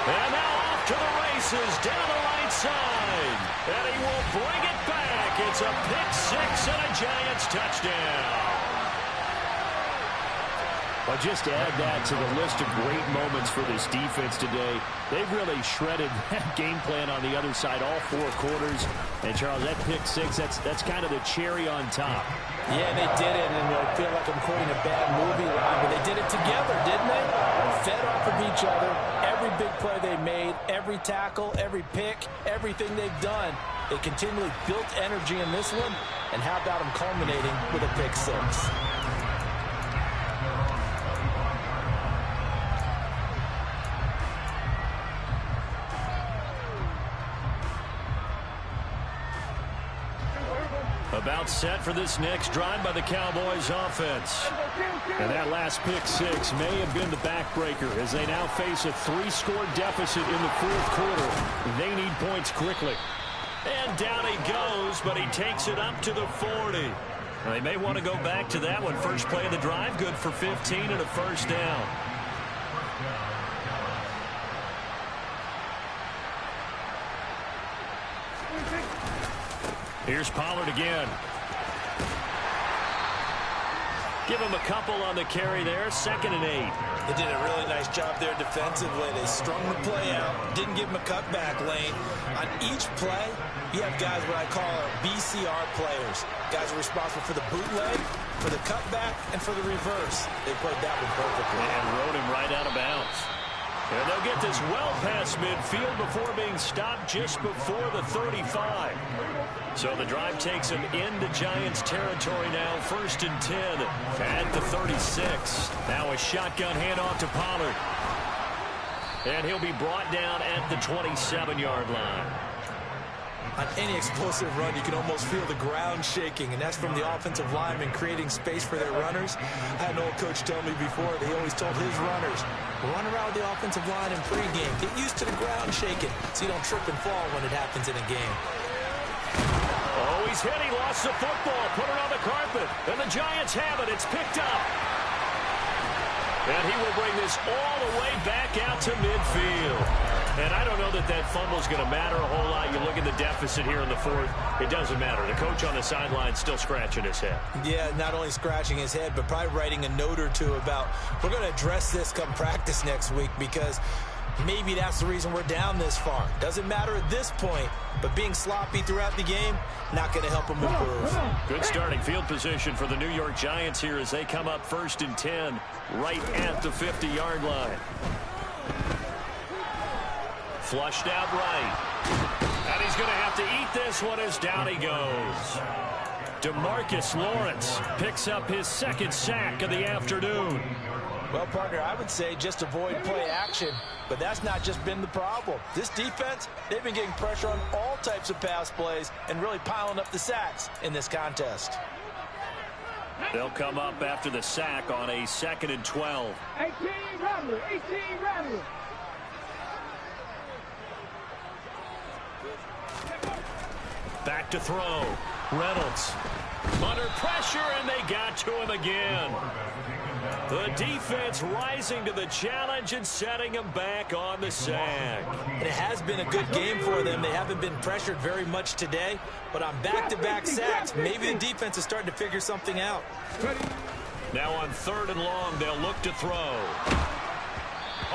Speaker 5: And now off to the races down the right side. And he will bring it back. It's a pick-6 and a Giants touchdown. Well, just add that to the list of great moments for this defense today. They've really shredded that game plan on the other side all 4 quarters. And, Charles, that pick-6, that's kind of the cherry on top.
Speaker 8: Yeah, they did it, and I feel like I'm quoting a bad movie line, but they did it together, didn't they? Fed off of each other. Every big play they made, every tackle, every pick, everything they've done. They continually built energy in this one, and how about them culminating with a pick-6?
Speaker 5: About set for this next drive by the Cowboys offense. And that last pick-6 may have been the backbreaker as they now face a 3-score deficit in the 4th quarter. They need points quickly. And down he goes, but he takes it up to the 40. They may want to go back to that one. First play of the drive, good for 15 and a 1st down. Here's Pollard again. Give him a couple on the carry there. 2nd and 8.
Speaker 8: They did a really nice job there defensively. They strung the play out. Didn't give him a cutback lane. On each play, you have guys what I call BCR players. Guys are responsible for the bootleg, for the cutback, and for the reverse. They played that one perfectly.
Speaker 5: And rode him right out of bounds. And they'll get this well past midfield before being stopped just before the 35. So the drive takes him into Giants territory now. 1st and 10 at the 36. Now a shotgun handoff to Pollard. And he'll be brought down at the 27-yard line.
Speaker 8: On any explosive run, you can almost feel the ground shaking, and that's from the offensive linemen creating space for their runners. I had an old coach tell me before, that he always told his runners, run around with the offensive line in pregame. Get used to the ground shaking so you don't trip and fall when it happens in a game.
Speaker 5: Oh, he's hit. He lost the football. Put it on the carpet. And the Giants have it. It's picked up. And he will bring this all the way back out to midfield. And I don't know that that fumble is going to matter a whole lot. You look at the deficit here in the fourth. It doesn't matter. The coach on the sideline still scratching his head.
Speaker 7: Yeah, not only scratching his head, but probably writing a note or two about, we're going to address this come practice next week, because maybe that's the reason we're down this far. Doesn't matter at this point, but being sloppy throughout the game, not going to help them improve.
Speaker 5: Good starting field position for the New York Giants here as they come up 1st and 10 right at the 50-yard line. Flushed out right. And he's going to have to eat this one as down he goes. DeMarcus Lawrence picks up his 2nd sack of the afternoon.
Speaker 7: Well, partner, I would say just avoid play action, but that's not just been the problem. This defense, they've been getting pressure on all types of pass plays and really piling up the sacks in this contest.
Speaker 5: They'll come up after the sack on a 2nd and 12.
Speaker 6: 18 Rattler, 18 Rattler.
Speaker 5: Back to throw. Reynolds under pressure, and they got to him again. The defense rising to the challenge and setting him back on the sack.
Speaker 7: It has been a good game for them. They haven't been pressured very much today, but on back-to-back sacks, maybe the defense is starting to figure something out.
Speaker 5: Now on 3rd and long, they'll look to throw.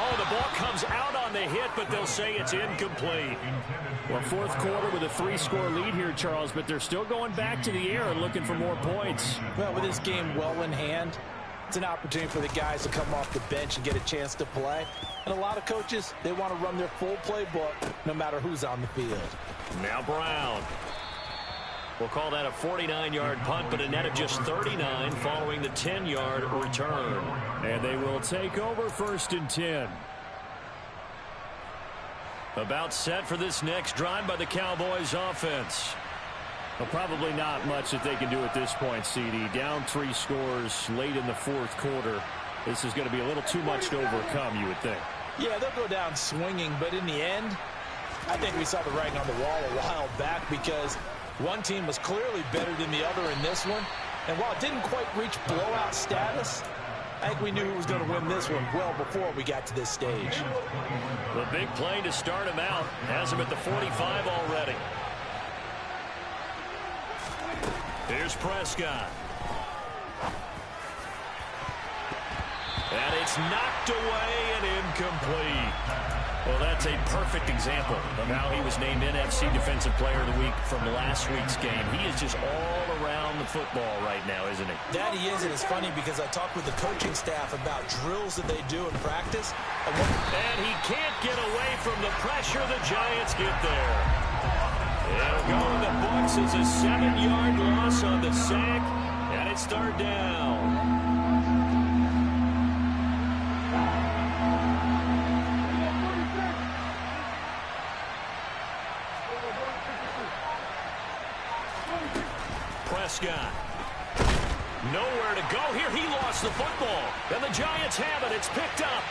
Speaker 5: Oh, the ball comes out on the hit, but they'll say it's incomplete.
Speaker 9: Well, 4th quarter with a 3-score lead here, Charles, but they're still going back to the air and looking for more points.
Speaker 7: Well, with this game well in hand, it's an opportunity for the guys to come off the bench and get a chance to play. And a lot of coaches, they want to run their full playbook no matter who's on the field.
Speaker 5: Now Brown. We'll call that a 49-yard punt, but a net of just 39 following the 10-yard return.
Speaker 9: And they will take over 1st and 10.
Speaker 5: About set for this next drive by the Cowboys offense.
Speaker 9: Well, probably not much that they can do at this point, CD. Down 3 scores late in the 4th quarter. This is going to be a little too much to overcome, you would think.
Speaker 7: Yeah, they'll go down swinging, but in the end, I think we saw the writing on the wall a while back, because one team was clearly better than the other in this one. And while it didn't quite reach blowout status, I think we knew who was going to win this one well before we got to this stage.
Speaker 5: The big play to start him out has him at the 45 already. Here's Prescott. And it's knocked away and incomplete. Well, that's a perfect example of how he was named NFC Defensive Player of the Week from last week's game. He is just all around the football right now, isn't he?
Speaker 7: That he is, and it's funny because I talked with the coaching staff about drills that they do in practice.
Speaker 5: And he can't get away from the pressure. The Giants get there. It'll go in the books as a 7-yard loss on the sack, and it's 3rd down. Prescott. Nowhere to go here. He lost the football. And the Giants have it. It's picked up.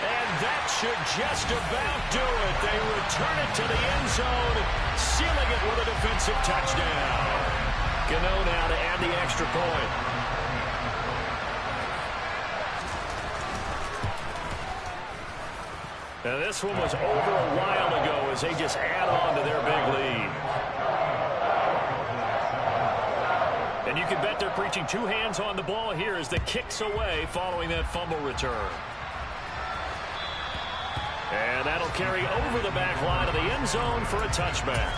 Speaker 5: And that should just about do it. They return it to the end zone, sealing it with a defensive touchdown. Gano now to add the extra point. Now this one was over a while ago as they just add on to their big lead. And you can bet they're preaching 2 hands on the ball here as the kick's away following that fumble return. And that'll carry over the back line of the end zone for a touchback.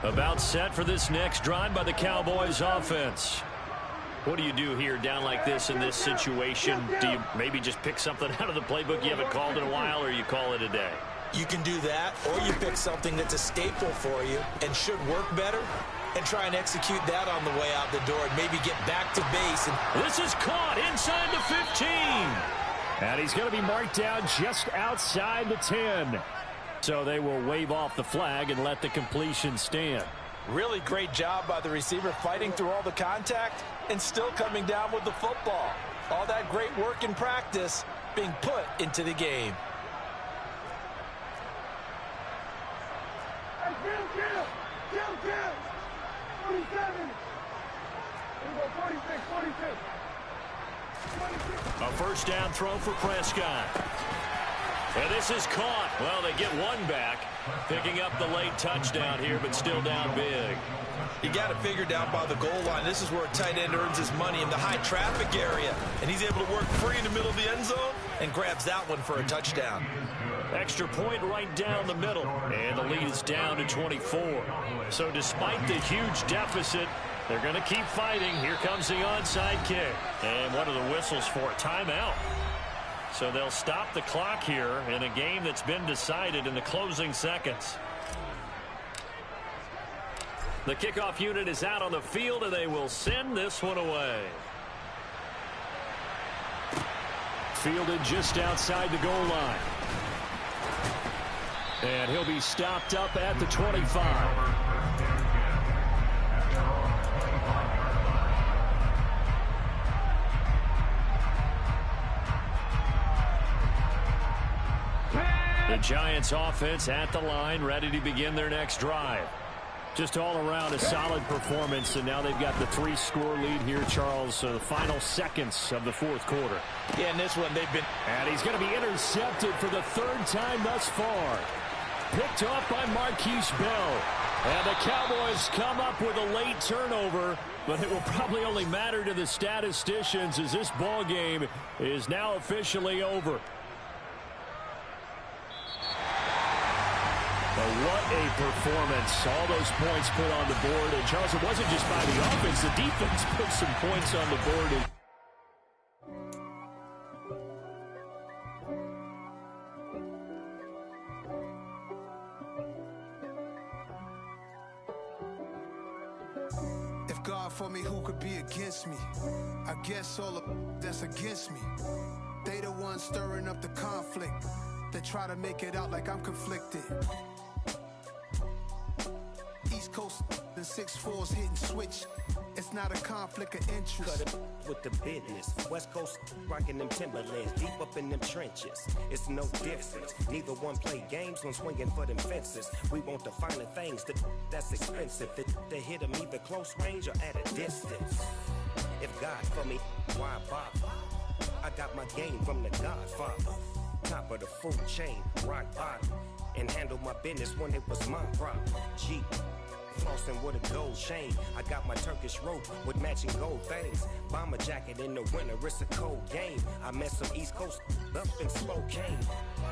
Speaker 5: About set for this next drive by the Cowboys offense. What do you do here down like this in this situation? Do you maybe just pick something out of the playbook you haven't called in a while, or you call it a day?
Speaker 7: You can do that, or you pick something that's a staple for you and should work better and try and execute that on the way out the door and maybe get back to base. And
Speaker 5: this is caught inside the 15.
Speaker 9: And he's going to be marked down just outside the 10. So they will wave off the flag and let the completion stand.
Speaker 8: Really great job by the receiver fighting through all the contact and still coming down with the football. All that great work in practice being put into the game.
Speaker 6: Hey, kill. 47. We go 46.
Speaker 5: A first down throw for Prescott. And this is caught. Well, they get one back, picking up the late touchdown here, but still down big.
Speaker 7: You got it figured out by the goal line. This is where a tight end earns his money in the high traffic area. And he's able to work free in the middle of the end zone and grabs that one for a touchdown.
Speaker 5: Extra point right down the middle. And the lead is down to 24. So despite the huge deficit, they're going to keep fighting. Here comes the onside kick. And what are the whistles for? Timeout. So they'll stop the clock here in a game that's been decided in the closing seconds. The kickoff unit is out on the field, and they will send this one away. Fielded just outside the goal line. And he'll be stopped up at the 25. The Giants offense at the line, ready to begin their next drive. Just all around a solid performance, and now they've got the 3-score lead here, Charles. So the final seconds of the fourth quarter.
Speaker 7: Yeah, in this one they've been...
Speaker 5: And he's going to be intercepted for the third time thus far. Picked off by Marquise Bell. And the Cowboys come up with a late turnover, but it will probably only matter to the statisticians as this ball game is now officially over. But what a performance. All those points put on the board. And, Charles, it wasn't just by the offense. The defense put some points on the board.
Speaker 1: If God for me, who could be against me? I guess all of that's against me. They the ones stirring up the conflict. They try to make it out like I'm conflicted. East Coast, the 6'4s hitting switch. It's not a conflict of interest.
Speaker 10: Cut it with the business. West Coast rocking them Timberlands, deep up in them trenches. It's no difference. Neither one play games when swinging for them fences. We want the finer things that's expensive. To hit them either close range or at a distance. If God for me, why bother? I got my game from the Godfather. Top of the food chain, rock bottom. And handle my business when it was my problem. G. Flossing with a gold chain. I got my Turkish rope with matching gold things. Bomber jacket in the winter, it's a cold game. I met some East Coast up in Spokane.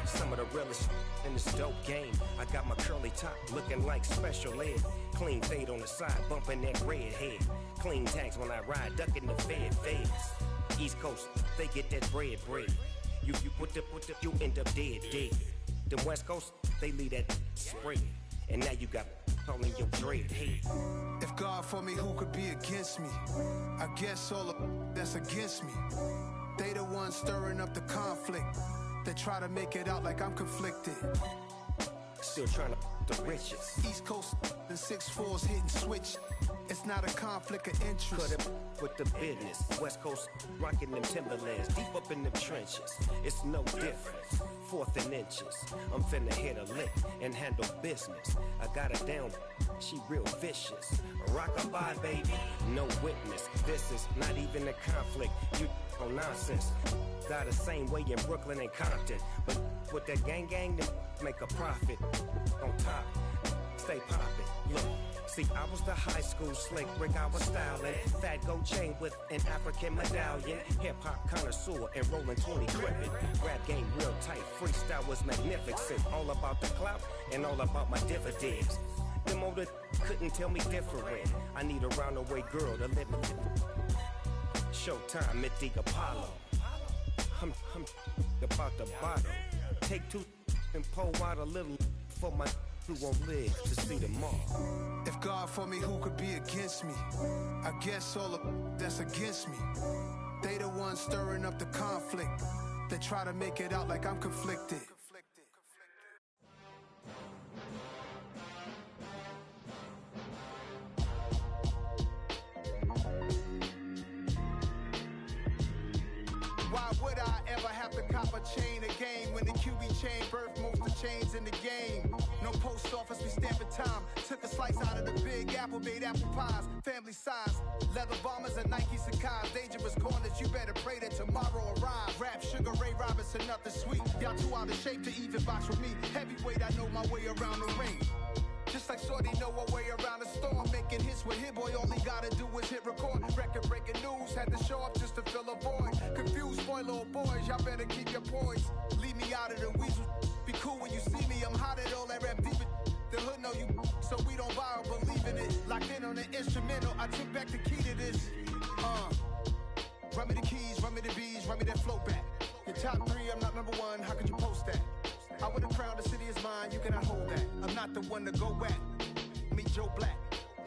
Speaker 10: Some of the realest in this dope game. I got my curly top looking like special ed. Clean fade on the side, bumping that red head. Clean tags when I ride, ducking the feds. East Coast, they get that bread. You you end up dead. The West Coast, they leave that spray. And now you got all in your dread head.
Speaker 1: If God for me, who could be against me? I guess all of that's against me. They the ones stirring up the conflict. They try to make it out like I'm conflicted.
Speaker 10: Still trying to the riches.
Speaker 1: East Coast, the 6'4s hitting switch. It's not a conflict of interest.
Speaker 10: Cut it with the business. West Coast rocking them Timberlands, deep up in them trenches. It's no difference. 4th and inches. I'm finna hit a lick and handle business. I got her down, she real vicious. Rock-a-bye, baby, no witness. This is not even a conflict. You on nonsense. Got the same way in Brooklyn and Compton. But with that gang, then make a profit. On top, stay poppin'. Look. See, I was the high school slick Rick, I was styling. Fat gold chain with an African medallion. Hip-hop connoisseur and rolling 20 gripping. Rap game real tight, freestyle was magnificent. All about the clout and all about my dividends. Them older couldn't tell me different. I need a roundaway girl to live in. Showtime at the Apollo. I'm about the bottom. Take 2 and pull out a little for my who won't live to see tomorrow.
Speaker 1: If God for me, who could be against me? I guess all of that's against me. They the ones stirring up the conflict. They try to make it out like I'm conflicted.
Speaker 11: chain a game. When the QB chain birth most of chains in the game. No post office, we stamping time. Took a slice out of the big apple, made apple pies. Family size, leather bombers and Nike Sacai's. Dangerous corners, you better pray that tomorrow arrives. Rap, Sugar Ray Robinson, nothing sweet. Y'all too out of shape to even box with me. Heavyweight, I know my way around the ring. Just like Shorty know her way around the storm. Making hits with Hit Boy, all he gotta do is hit record. Record breaking news, had to show up just to fill a void. Confused boy, little boys, y'all better keep your poise. Leave me out of the weasel. Be cool when you see me, I'm hot at all that rap deep. The hood know you, so we don't buy or believe in it. Locked in on the instrumental, I took back the key to this. Run me the keys, run me the bees, run me that flow back. Your top three, I'm not number one, how could you post that? I would have crowned the city is mine, you cannot hold that. I'm not the one to go back. Meet Joe Black.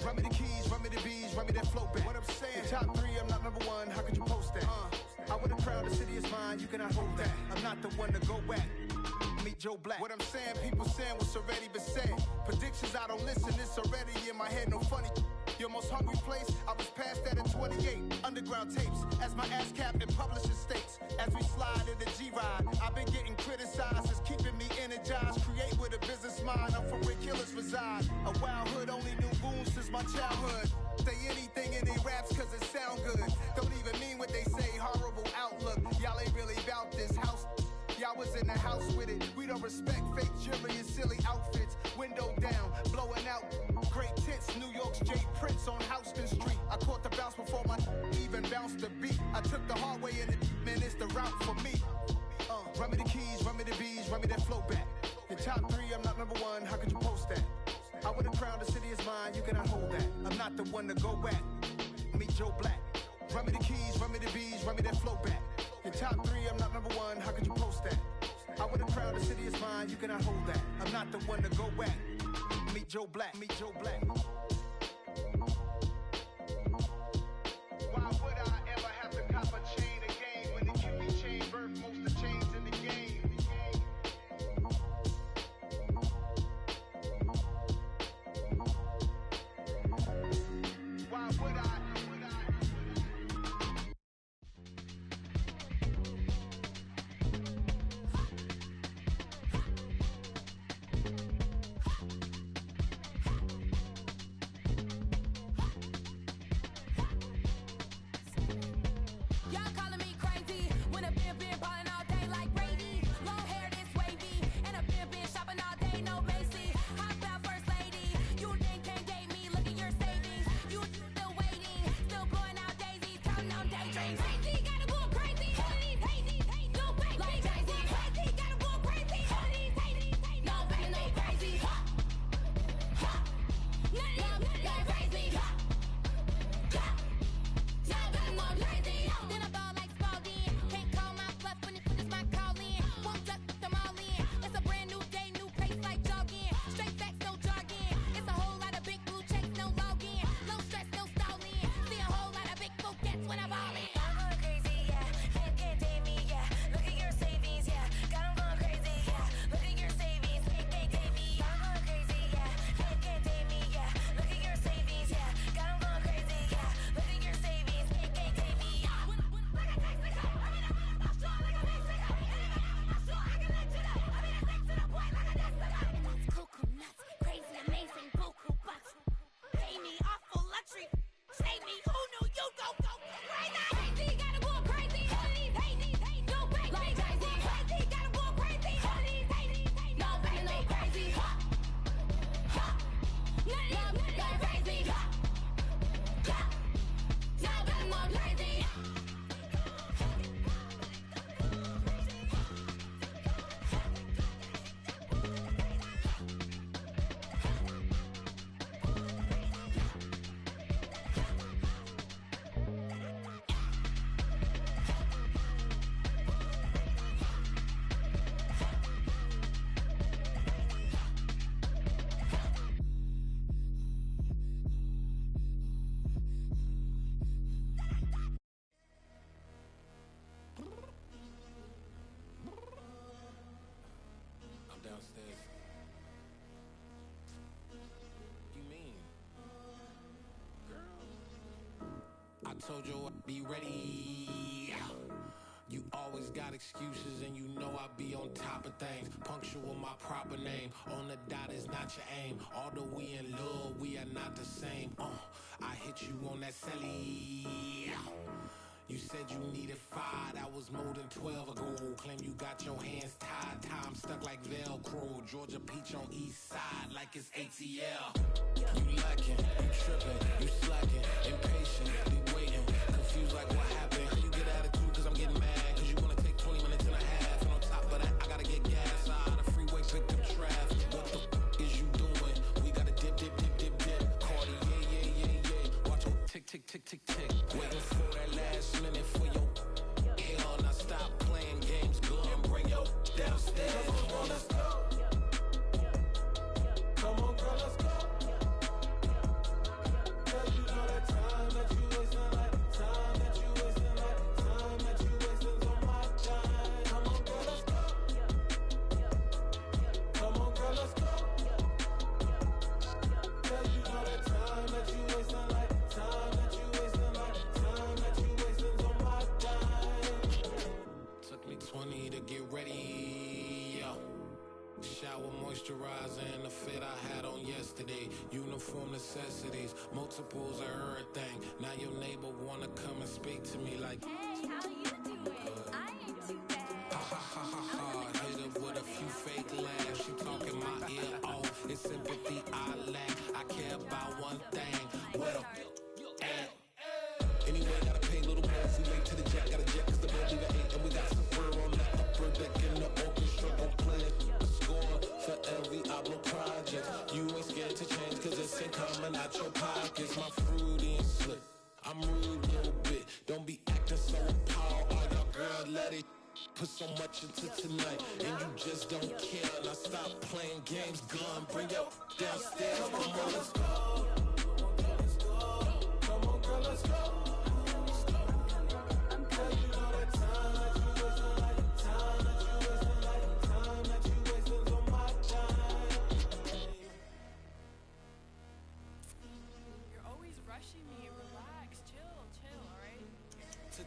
Speaker 11: Run me the keys, run me the bees, run me that flow back. What I'm saying, your top three, I'm not number one, how could you post that? I would have crowned the city is mine, you cannot hold that. I'm not the one to go back. Meet Joe Black. What I'm saying, people saying what's already been said. Predictions, I don't listen, it's already in my head, no funny. Your most hungry place, I was past that at 28. Underground tapes, as my ass cap in publishing states. As we slide in the G-Ride, I've been getting criticized, it's keeping me energized. Create with a business mind, I'm from where killers reside. A wild hood, only knew goons since my childhood. Say anything in their raps cause it sound good. Don't even mean what they say, horrible outlook. Y'all ain't really about this house. Y'all was in the house with it. We don't respect fake jewelry and silly outfits. Window down, blowing out. Great tits, New York's Jay Prince on Houston Street. I caught the bounce before my even bounced the beat. I took the hard way in it, man, it's the route for me. Run me the keys, run me the bees, run me that flow back. Your top three, I'm not number one, how could you post that? I would have crowned the city is mine, you cannot hold that. I'm not the one to go back. Meet Joe Black. Run me the keys, run me the bees, run me that flow back. Your top three, I'm not number one, how could you post that? I would have crowned the city is mine, you cannot hold that. I'm not the one to go back. Meet Joe Black, meet Joe Black. Why would I ever have to cop a chain again when the QB chain birth most of chains in the game? Why would I?
Speaker 12: downstairs. You mean? Girl, I told you I'd be ready. You always got excuses and you know I be on top of things. Punctual my proper name. On the dot is not your aim. Although we in love, we are not the same. I hit you on that celly. You said you needed 5, that was more than 12 ago. Claim you got your hands tied, time stuck like Velcro. Georgia Peach on east side like it's ATL. You lacking, you tripping, you slacking, impatient, be waiting, confused like what happened. How you get attitude cause I'm getting mad, cause you wanna take 20 minutes and a half. And on top of that, I gotta get gas out of the freeway, picked up traffic. What the f is you doing? We gotta dip, dip, dip, dip, dip. Cardi, yeah. Watch your tick, tick, tick, tick, tick. Waiting for that last minute for your hell. Now stop playing games, go and bring your downstairs. Come on, girl, let's go. Come on, girl, let's go. Cause you know that time that you wasting, like time that you wasting, like time that you wasting on my time. Come on, girl, let's go. Come on, girl, let's go. Cause you know that time that you wasting, like time that you wasting, like time that you wasting on my time. Took me 20 to get ready, yo. Shower, moisturizer, and the fit I had on yesterday. Uniform necessities, multiples of everything. Now your neighbor wanna come and speak to me like,
Speaker 13: hey, how you doing? I ain't too bad.
Speaker 12: Ha. Hit her with a few fake laughs. She talking my ear off. It's sympathy I lack. I care about one thing. What up? Anyway, gotta pay a little more. If we late to the jet, gotta jet cause the boat leave at 8. And we got some fur on the upper deck in the orchestra. Don't play a score for every album project. You ain't scared to change cause it's ain't coming out your pockets. My fruity and slick. I'm rude a little bit. Don't be acting so appalled. Oh, y'all girl, let it put so much into tonight. And you just don't care. Now stop playing games. Gun, bring your downstairs. Come on, let's go. Come on, girl, let's go.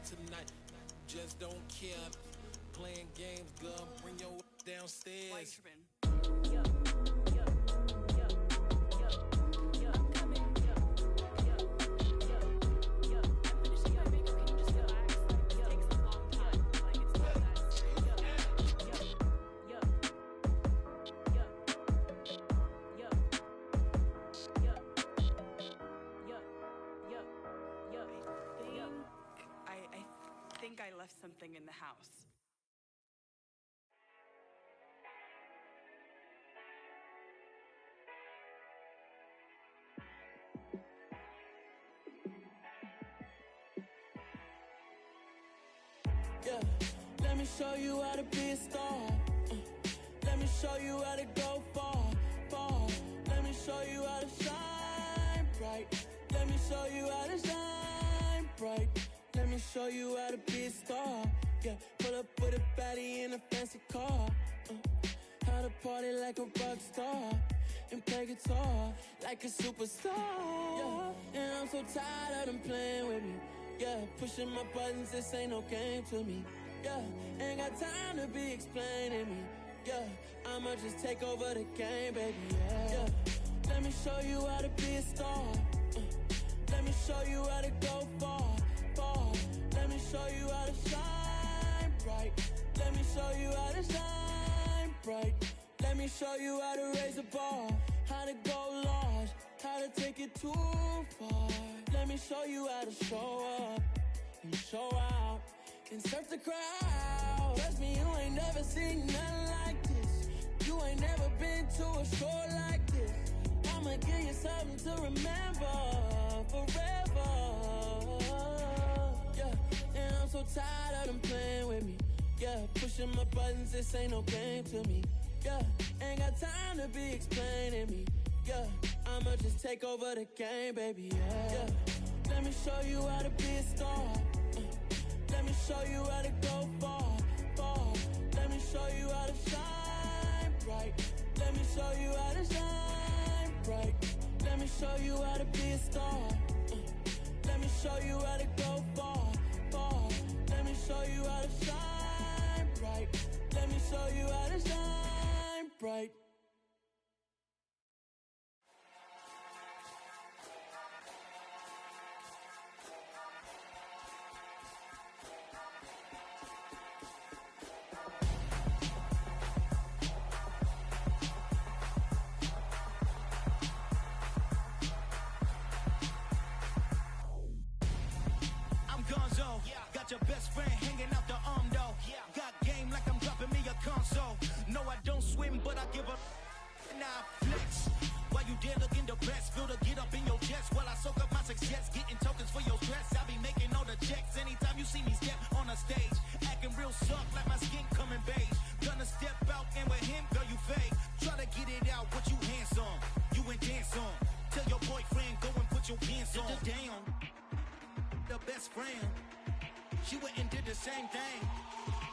Speaker 12: Tonight, just don't care. Playing games, girl, bring your downstairs.
Speaker 14: I left something in the house.
Speaker 1: Yeah, let me show you how to be a star. Let me show you how to go far. Let me show you how to shine bright. Let me show you how to shine bright. Let me show you how to be a star. Yeah, pull up with a baddie in a fancy car. How to party like a rock star and play guitar like a superstar. Yeah, and I'm so tired of them playing with me. Yeah, pushing my buttons, this ain't no game to me. Yeah, ain't got time to be explaining me. Yeah, I'ma just take over the game, baby. Yeah, let me show you how to be a star. Let me show you how to go far. Let me show you how to shine bright. Let me show you how to shine bright. Let me show you how to raise the bar, how to go large, how to take it too far. Let me show you how to show up and show out and surf the crowd. Trust me, you ain't never seen nothing like this. You ain't never been to a show like this. I'ma give you something to remember forever. And I'm so tired of them playing with me. Yeah, pushing my buttons, this ain't no game to me. Yeah, ain't got time to be explaining me. Yeah, I'ma just take over the game, baby. Yeah, let me show you how to be a star. Let me show you how to go far. Let me show you how to shine bright. Let me show you how to shine bright. Let me show you how to be a star. Let me show you how to go far. Let me show you how to shine. your best friend hanging out the arm though. Got game like I'm dropping me a console. No, I don't swim, but I give a nah flex. While you there looking depressed, feel the get up in your chest while I soak up my success, getting tokens for your stress. I be making all the checks anytime you see me step on a stage, acting real soft like my skin coming beige. Gonna step out and with him, girl, you fake. Try to get it out, but you handsome. You ain't dance on. Tell your boyfriend go and put your pants on. Down. The best friend, she went and did the same thing.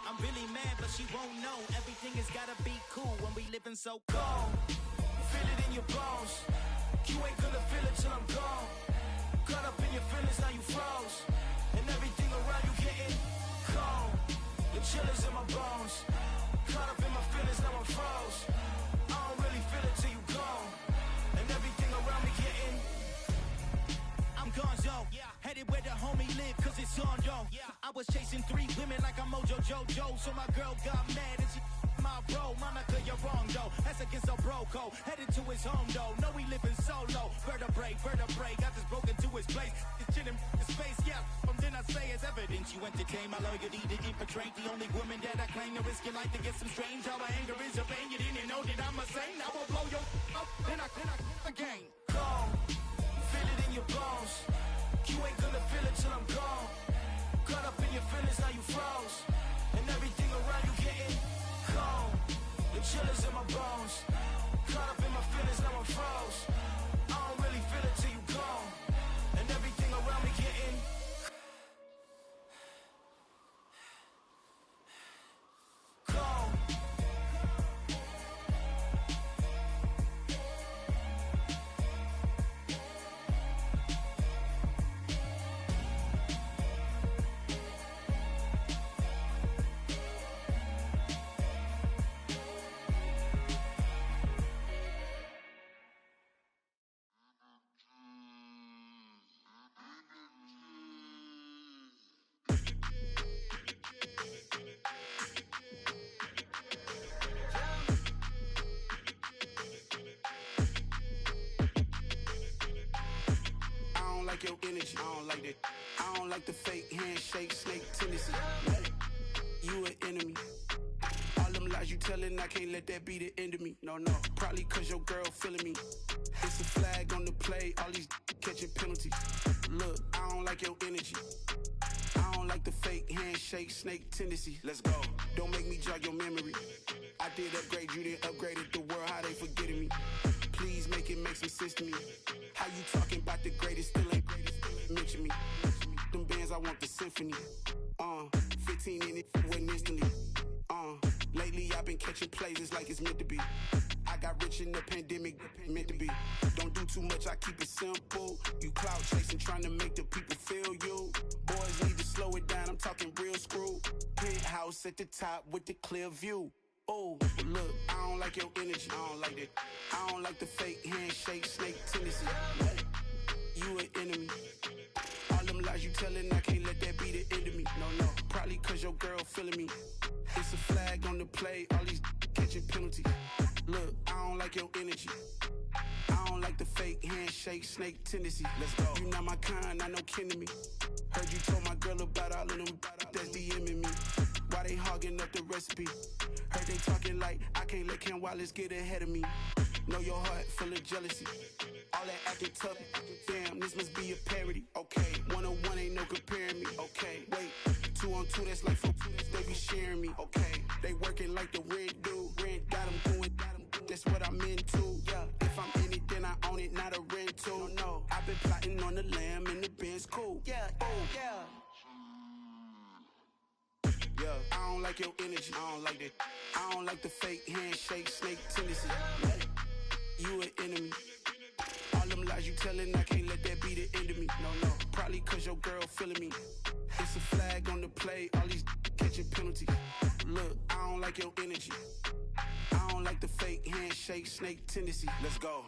Speaker 1: I'm really mad, but she won't know. Everything has gotta be cool when we living so cold. Feel it in your bones. You ain't gonna feel it till I'm gone. Caught up in your feelings, now you froze. And everything around you getting cold. The chillers in my bones. Caught up in my feelings, now I'm froze. I don't really feel it till you gone. And everything around me getting I'm gonzo. Headed where the homie live, cause it's on though. I was chasing 3 women like I'm Mojo Jojo. So my girl got mad and she my bro. Monica, you're wrong though. That's against a bro code. Headed to his home though. No, we living solo. Vertebrae. Got this broken to his place. It's chilling in space, yeah. From then I say it's evidence you entertain my loyalty to infiltrate. The only woman that I claim to risk your life to get some strange. All my anger is a pain. You didn't know that I'm a saint. I will blow your up. Then I again. Gone. Feel it in your bones. You ain't gonna feel it till I'm gone. Caught up in your feelings, now you froze. And everything around you getting cold. The chillers in my bones. Caught up in my feelings, now I'm froze. I don't really feel it till you gone. And everything around me getting cold.
Speaker 15: Your energy, I don't like that. I don't like the fake handshake, snake tendency. You an enemy. All them lies you telling, I can't let that be the end of me. No, probably cause your girl feeling me. It's a flag on the play, all these catching penalties. Look, I don't like your energy. I don't like the fake handshake, snake tendency. Let's go. Don't make me jog your memory. I did upgrade, you didn't upgrade it. The world, how they forgetting me. Please make it make some sense to me. How you talking about the greatest, still ain't mention me. Them bands, I want the symphony. 15 in it, went instantly. Lately I've been catching plays, it's like it's meant to be. I got rich in the pandemic, meant to be. Don't do too much, I keep it simple. You clout chasing, trying to make the people feel you. Boys need to slow it down, I'm talking real screw. Penthouse at the top with the clear view. Oh, look, I don't like your energy. I don't like that. I don't like the fake handshake, snake tendency. You an enemy. All them lies you telling, I can't let that be the end of me. No, probably cause your girl feeling me. It's a flag on the play, all these catching penalties. Look, I don't like your energy. I don't like the fake handshake, snake tendency. Let's go. You not my kind, I know kin to me. Heard you told my girl about all of them that's DMing me. Why they hogging up the recipe? Heard they talking like I can't let Ken Wallace get ahead of me. Know your heart full of jealousy. All that acting tough, damn, this must be a parody. Okay, 1-on-1 ain't no comparing me. Okay, wait, 2-on-2, that's like 4, they be sharing me. Okay, they working like the rent do. Rent got them going, that's what I'm into. Yeah, if I'm in it, then I own it, not a rental. No, I've been plotting on the lamb and the Benz cool. Yeah, oh, yeah. Yeah, I don't like your energy. I don't like that. I don't like the fake handshake, snake tendency. You an enemy. All them lies you telling, I can't let that be the end of me. No, probably cause your girl feeling me. It's a flag on the play, all these catching penalties. Look, I don't like your energy. I don't like the fake handshake, snake tendency. Let's go.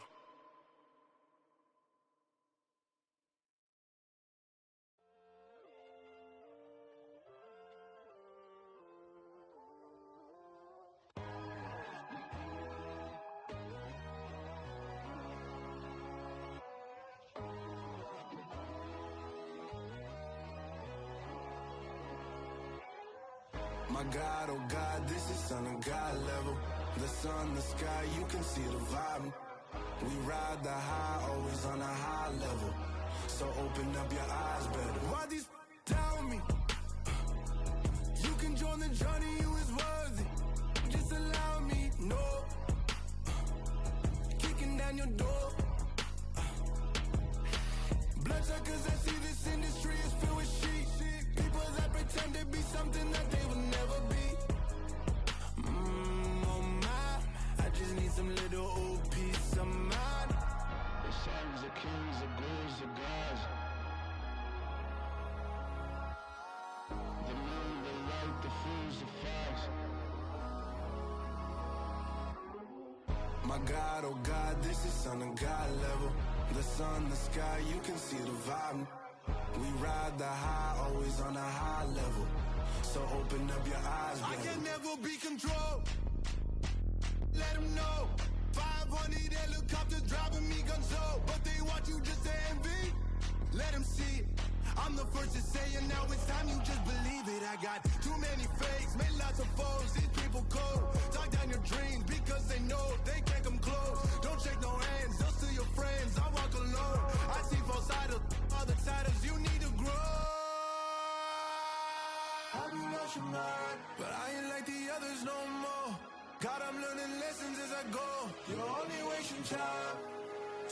Speaker 16: My God, oh God, this is Son of God level. The sun, the sky, you can see the vibe. We ride the high, always on a high level. So open up your eyes better.
Speaker 11: Why these tell me? You can join the journey, you is worthy. Just allow me, no. Kicking down your door. Bloodsuckers, I see this industry is filled with shit. People that pretend to be something that they will never be. Oh my, I just need some little old peace of mind.
Speaker 12: The sons of kings, the ghouls, the gods. The moon, the light, the fools, the facts.
Speaker 16: My God, oh God, this is Son of God level. The sun, the sky, you can see the vibe. We ride the high, always on a high level. So open up your eyes, baby.
Speaker 11: I can never be controlled. Let them know. 500 helicopters driving me gonzo. But they want you just to envy. Let them see it. I'm the first to say it, now it's time you just believe it. I got too many fakes, made lots of foes. These people cold. Talk down your dreams because they know they can't come close. Don't shake no hands, just to your friends. I walk alone. I see both sides of other siders. You need to grow. Have you lost your mind? But I ain't like the others no more. God, I'm learning lessons as I go. You're only wasting time.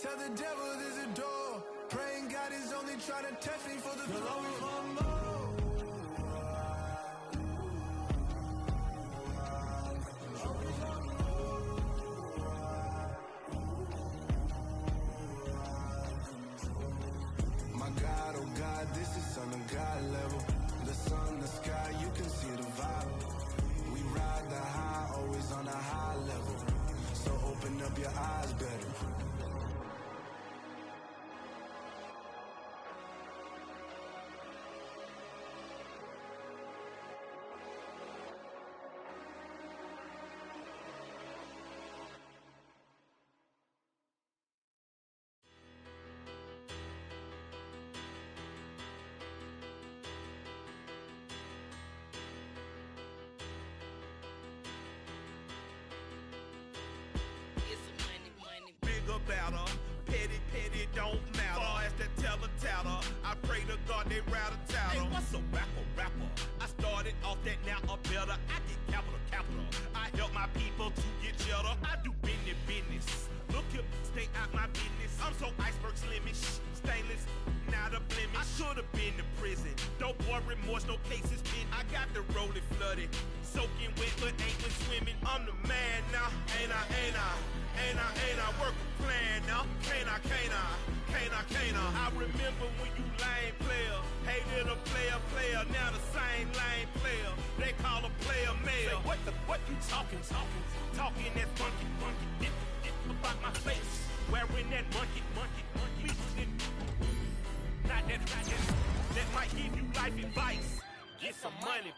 Speaker 11: Tell the devil there's a door. Praying God is only trying to test me for the throne.
Speaker 16: My God, oh God, this is Son of God level. The sun, the sky, you can see the vibe. We ride the high, always on a high level. So open up your eyes better.
Speaker 17: Better. Petty, don't matter. Far as that teller, I pray to God they rattle tattle. Hey, what's a rapper? I started off that, now a better. I get capital. I help my people to get cheddar. I do business. Look here, stay out my business. I'm so iceberg slimish, stainless, not a blemish. I should've been to prison. Don't boy remorse, no cases pinned. I got the rolling flooded, soaking wet, but ain't been swimming. I'm the man now, ain't I? Work a plan now, can't I? I remember when you lame player, hated a player, now the same lame player. They call a player mayor. Say, what you talking? Talking that monkey. Get about my face, wearing that monkey. Not that might give you life advice. Get some money.